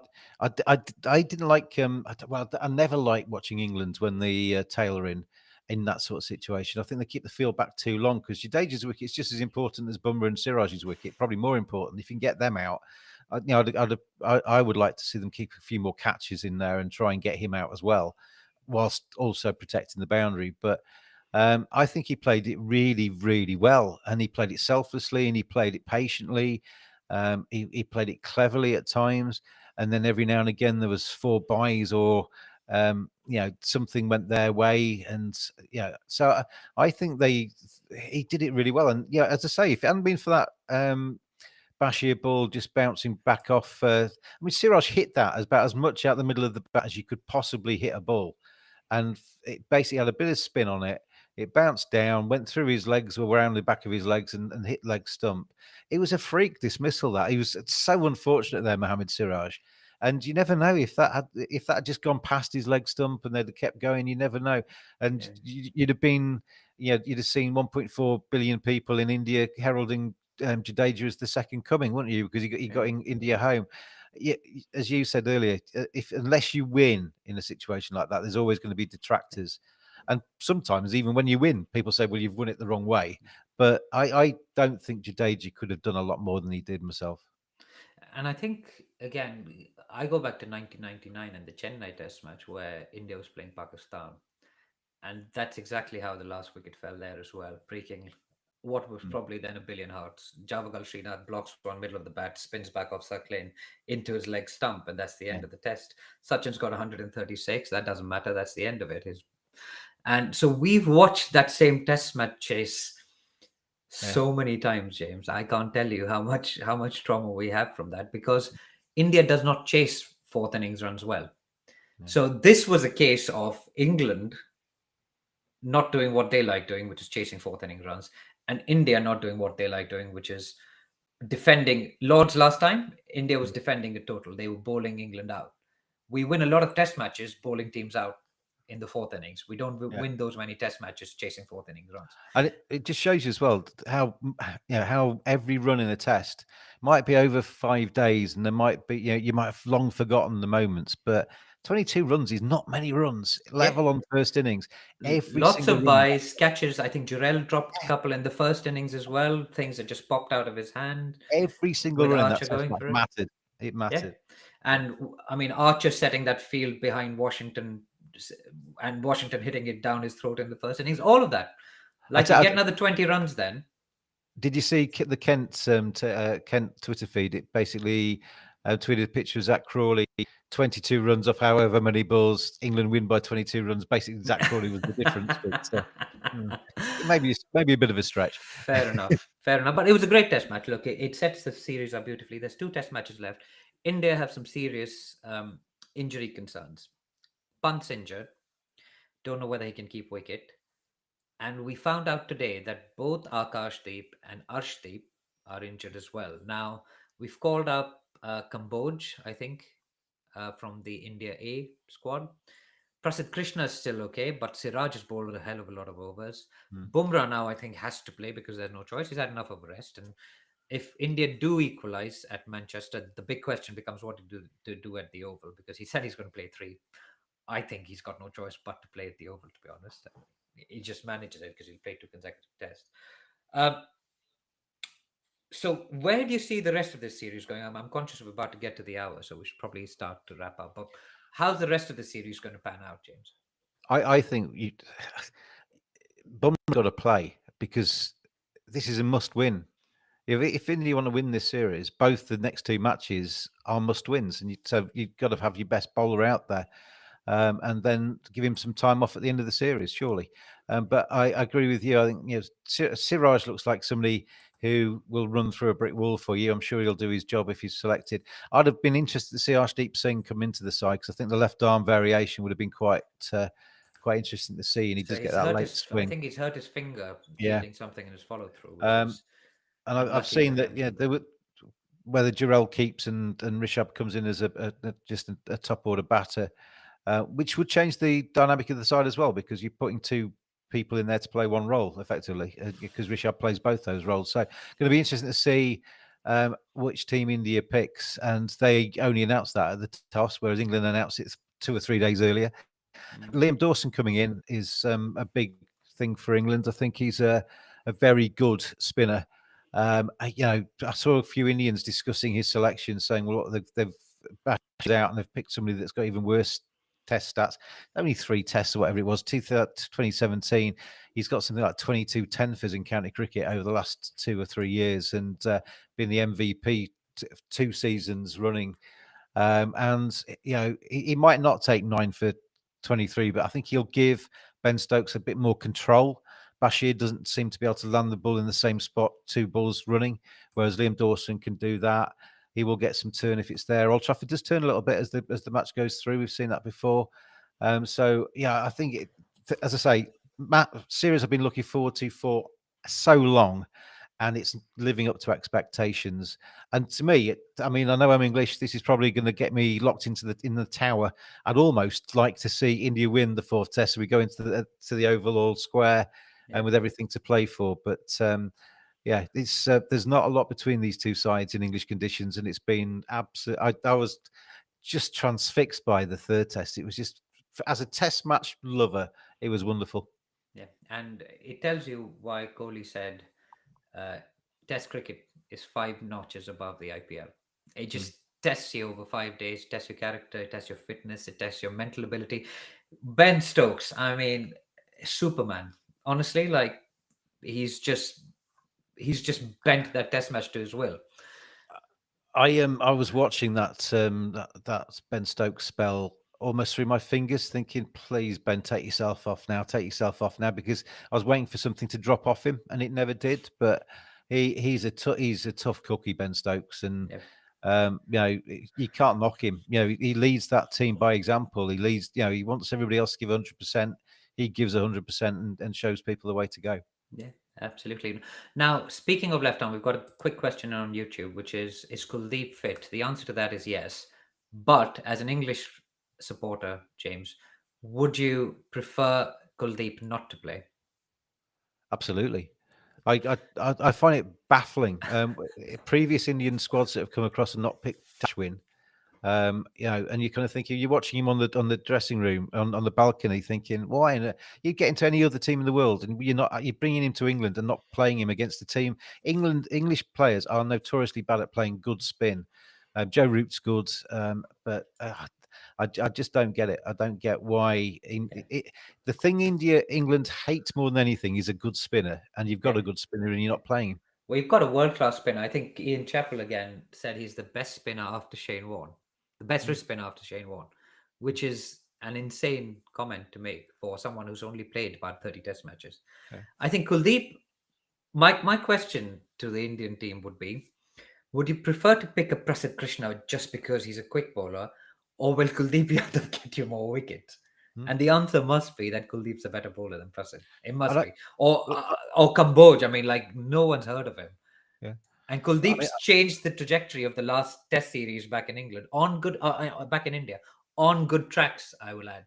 didn't like. I never like watching England when the tail are in that sort of situation. I think they keep the field back too long because Jadeja's wicket is just as important as Bumrah and Siraj's wicket, probably more important. If you can get them out, I would like to see them keep a few more catches in there and try and get him out as well, whilst also protecting the boundary. But I think he played it really, really well, and he played it selflessly, and he played it patiently. He played it cleverly at times, and then every now and again there was 4 byes or something went their way, and so I think he did it really well. And as I say, if it hadn't been for that Bashir ball just bouncing back off, I mean, Siraj hit that about as much out the middle of the bat as you could possibly hit a ball, and it basically had a bit of spin on it. It bounced down, went through his legs or around the back of his legs and hit leg stump. It was a freak dismissal. That he was so unfortunate there, Mohammed Siraj. And you never know if that had just gone past his leg stump and they'd have kept going. You never know. And Yeah, you'd have been, you'd have seen 1.4 billion people in India heralding Jadeja as the second coming, wouldn't you? Because he got yeah, in India home. Yeah, as you said earlier, if unless you win in a situation like that, there's always going to be detractors. And sometimes, even when you win, people say, "Well, you've won it the wrong way." But I don't think Jadeja could have done a lot more than he did myself. And I think, again, I go back to 1999 and the Chennai Test match where India was playing Pakistan. And that's exactly how the last wicket fell there as well, breaking what was Mm. probably then a billion hearts. Javagal Srinath blocks one middle of the bat, spins back off Circlane into his leg stump, and that's the Yeah, end of the test. Sachin's got 136. That doesn't matter. That's the end of it. And so we've watched that same test match chase yeah, so many times, James. I can't tell you how much trauma we have from that, because India does not chase fourth innings runs well. yeah. So this was a case of England not doing what they like doing, which is chasing fourth inning runs, and India not doing what they like doing, which is defending. Lords last time, India was Mm. defending a total. They were bowling England out. We win a lot of test matches bowling teams out in the fourth innings. We don't Yeah. win those many test matches chasing fourth innings runs. And it just shows you as well how how every run in a test might be over 5 days, and there might be you might have long forgotten the moments, but 22 runs is not many runs. Yeah, Level on first innings, every lots single of run buys, matters. catches. I think Jurel dropped a couple in the first innings as well. Things that just popped out of his hand Every single with run in that Archer test going match for it. mattered. It Yeah. mattered. Yeah. And I mean, Archer setting that field behind Washington and Washington hitting it down his throat in the first innings, all of that. I, Like t- you I, get another 20 runs then. Did you see the Kent Twitter feed? It basically tweeted a picture of Zach Crawley, 22 runs off however many balls. England win by 22 runs. Basically, Zach Crawley was the difference, but mm, maybe a bit of a stretch. Fair enough. Fair enough. But it was a great test match. Look, it sets the series up beautifully. There's two test matches left. India have some serious injury concerns. Punt's injured. Don't know whether he can keep wicket. And we found out today that both Akashdeep and Arshdeep are injured as well. Now, we've called up Kamboj, I think, from the India A squad. Prasid Krishna is still okay, but Siraj has bowled a hell of a lot of overs. Mm. Bumrah now, I think, has to play because there's no choice. He's had enough of a rest. And if India do equalize at Manchester, the big question becomes what to do at the Oval, because he said he's going to play three. I think he's got no choice but to play at the Oval, to be honest. He just manages it because he'll play two consecutive tests. Um, so where do you see the rest of this series going? I'm conscious we're about to get to the hour, so we should probably start to wrap up. But how's the rest of the series going to pan out, James? I think Bum's got to play because this is a must-win. If India want to win this series, both the next two matches are must-wins, and so you've got to have your best bowler out there. And then give him some time off at the end of the series, surely. But I agree with you. I think Siraj looks like somebody who will run through a brick wall for you. I'm sure he'll do his job if he's selected. I'd have been interested to see Arshdeep Singh come into the side because I think the left arm variation would have been quite interesting to see, and he So does get he's that hurt late his. I swing. think he's hurt his finger Yeah, fielding something in his follow through, which um, is and I've unlucky for seen that. them. Yeah, there were whether Jarrell keeps and Rishabh comes in as just a top order batter. Which would change the dynamic of the side as well, because you're putting two people in there to play one role effectively, because Rishabh plays both those roles. So, going to be interesting to see which team India picks, and they only announced that at the toss, whereas England announced it 2 or 3 days earlier. Mm. Liam Dawson coming in is a big thing for England. I think he's a very good spinner. I saw a few Indians discussing his selection, saying, "Well, they've bashed out and they've picked somebody that's got even worse test stats. Only 3 tests or whatever it was. 2017, he's got something like 22 10 in county cricket over the last 2 or 3 years, and been the MVP 2 seasons running. And he might not take 9 for 23, but I think he'll give Ben Stokes a bit more control. Bashir doesn't seem to be able to land the ball in the same spot, 2 balls running, whereas Liam Dawson can do that. He will get some turn if it's there. Old Trafford does turn a little bit as the match goes through. We've seen that before. So yeah, I think as I say, series I've been looking forward to for so long, and it's living up to expectations. And to me, I mean, I know I'm English. This is probably going to get me locked into the tower. I'd almost like to see India win the fourth test, so we go into the Oval or Square, Yeah. and with everything to play for. But yeah, it's there's not a lot between these two sides in English conditions, and it's been absolute. I was just transfixed by the third test. It was just, as a test match lover, it was wonderful. Yeah, and it tells you why Kohli said uh, Test cricket is five notches above the IPL. It Mm. just tests you over 5 days, tests your character, it tests your fitness, it tests your mental ability. Ben Stokes, I mean, Superman. Honestly, like he's just he's just bent that Test match to his will. I was watching that Ben Stokes spell almost through my fingers, thinking, "Please, Ben, take yourself off now," because I was waiting for something to drop off him, and it never did. But he's a tough cookie, Ben Stokes, and Yeah, you can't knock him. He leads that team by example. He leads. He wants everybody else to give 100%. He gives 100% and shows people the way to go. yeah, absolutely. Now, speaking of left arm, we've got a quick question on YouTube, which is Kuldeep fit? The answer to that is yes. But as an English supporter, James, would you prefer Kuldeep not to play? Absolutely. I find it baffling. Previous Indian squads that have come across and not picked Ashwin, and you're kind of thinking you're watching him on the dressing room on the balcony, thinking why? And you get into any other team in the world, and you're bringing him to England and not playing him against the team. English players are notoriously bad at playing good spin. Joe Root's good, but I just don't get it. I don't get why. Yeah, The thing England hates more than anything is a good spinner, and you've got yeah, a good spinner, and you're yeah. not playing him. Well, you've got a world class spinner. I think Ian Chappell again said he's the best spinner after Shane Warne, the best Mm, wrist spinner after Shane Warne, which is an insane comment to make for someone who's only played about 30 test matches. okay. I think Kuldeep, my question to the Indian team would be, would you prefer to pick a Prasidh Krishna just because he's a quick bowler, or will Kuldeep Yadav get you more wickets? Mm. And the answer must be that Kuldeep's a better bowler than Prasidh. It I must don't. be. Well, Or Kamboj. I mean, like, no one's heard of him. yeah. And I mean, Kuldeep's changed the trajectory of the last Test series back in England on back in India on good tracks. I will add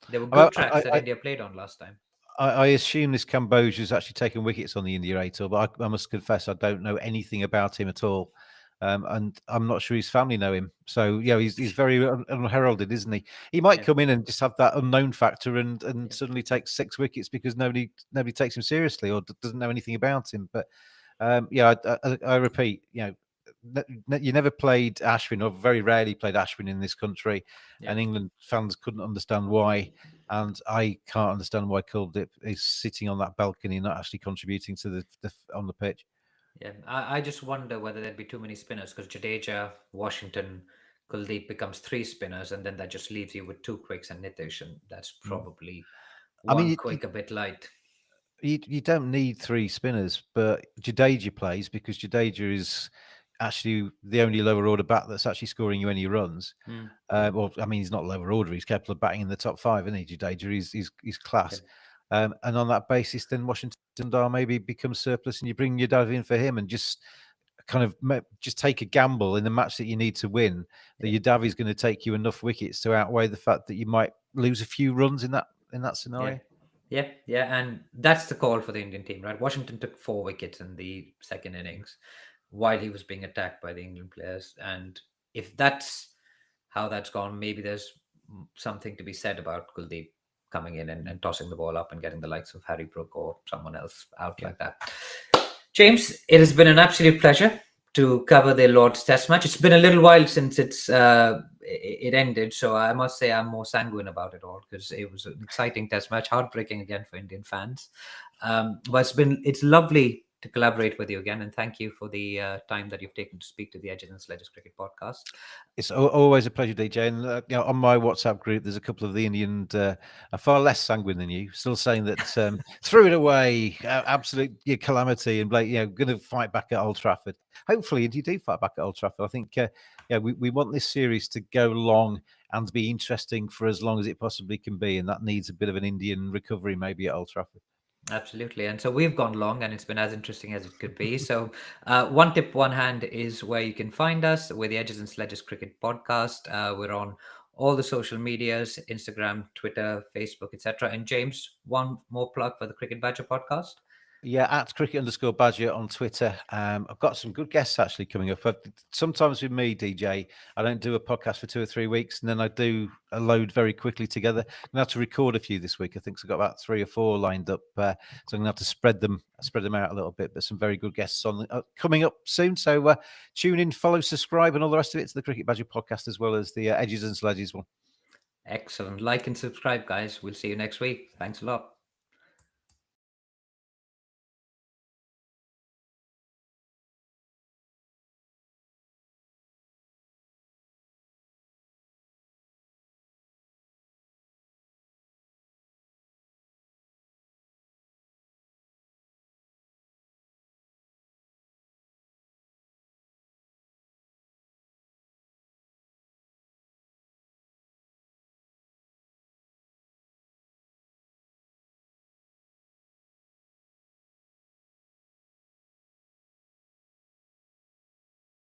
there were I, good tracks that I, India played on last time. I assume this Cambogia's actually taken wickets on the India A tour, but I must confess I don't know anything about him at all, and I'm not sure his family know him. So he's very unheralded, isn't he? He might Yeah, come in and just have that unknown factor and yeah, suddenly take 6 wickets because nobody takes him seriously or doesn't know anything about him. But I repeat, you never played Ashwin, or very rarely played Ashwin in this country, yeah. and England fans couldn't understand why. And I can't understand why Kuldeep is sitting on that balcony, not actually contributing to the on the pitch. Yeah, I just wonder whether there'd be too many spinners because Jadeja, Washington, Kuldeep becomes three spinners, and then that just leaves you with two quicks and Nitish, and that's Mm. probably I mean, one quick a bit light. you don't need three spinners, but Jadeja plays because Jadeja is actually the only lower order bat that's actually scoring you any runs. Mm, Well, I mean, he's not lower order. He's capable of batting in the top five, isn't he, Jadeja? He's yeah, class. And on that basis, then Washington Dar maybe becomes surplus, and you bring your dad in for him, and just kind of just take a gamble in the match that you need to win. That yeah, your Dav is going to take you enough wickets to outweigh the fact that you might lose a few runs in that yeah. scenario. Yeah, yeah, and that's the call for the Indian team, right? Washington took four wickets in the second innings while he was being attacked by the England players. And if that's how that's gone, maybe there's something to be said about Kuldeep coming in and tossing the ball up and getting the likes of Harry Brook or someone else out Yeah. like that. James, it has been an absolute pleasure to cover the Lord's Test match. It's been a little while since it ended, so I must say I'm more sanguine about it all because it was an exciting Test match, heartbreaking again for Indian fans. But it's lovely to collaborate with you again, and thank you for the time that you've taken to speak to the Edges and Sledges Cricket podcast. It's always a pleasure, DJ. And on my WhatsApp group, there's a couple of the Indian are far less sanguine than you, still saying that threw it away, absolute calamity, and going to fight back at Old Trafford. Hopefully, you do fight back at Old Trafford. I think, we want this series to go long and be interesting for as long as it possibly can be, and that needs a bit of an Indian recovery, maybe at Old Trafford. Absolutely. And so we've gone long and it's been as interesting as it could be. So, one tip, one hand is where you can find us. We're the Edges and Sledges Cricket Podcast. We're on all the social medias, Instagram, Twitter, Facebook, etc. And James, one more plug for the Cricket Badger podcast. Yeah, at cricket_badger on Twitter. I've got some good guests actually coming up. Sometimes with me, DJ, I don't do a podcast for 2 or 3 weeks, and then I do a load very quickly together. I'm gonna have to record a few this week. I think I've got about 3 or 4 lined up, so I'm gonna have to spread them out a little bit. But some very good guests on coming up soon. So tune in, follow, subscribe, and all the rest of it to the Cricket Badger podcast, as well as the Edges and Sledges one. Excellent. Like and subscribe, guys. We'll see you next week. Thanks a lot.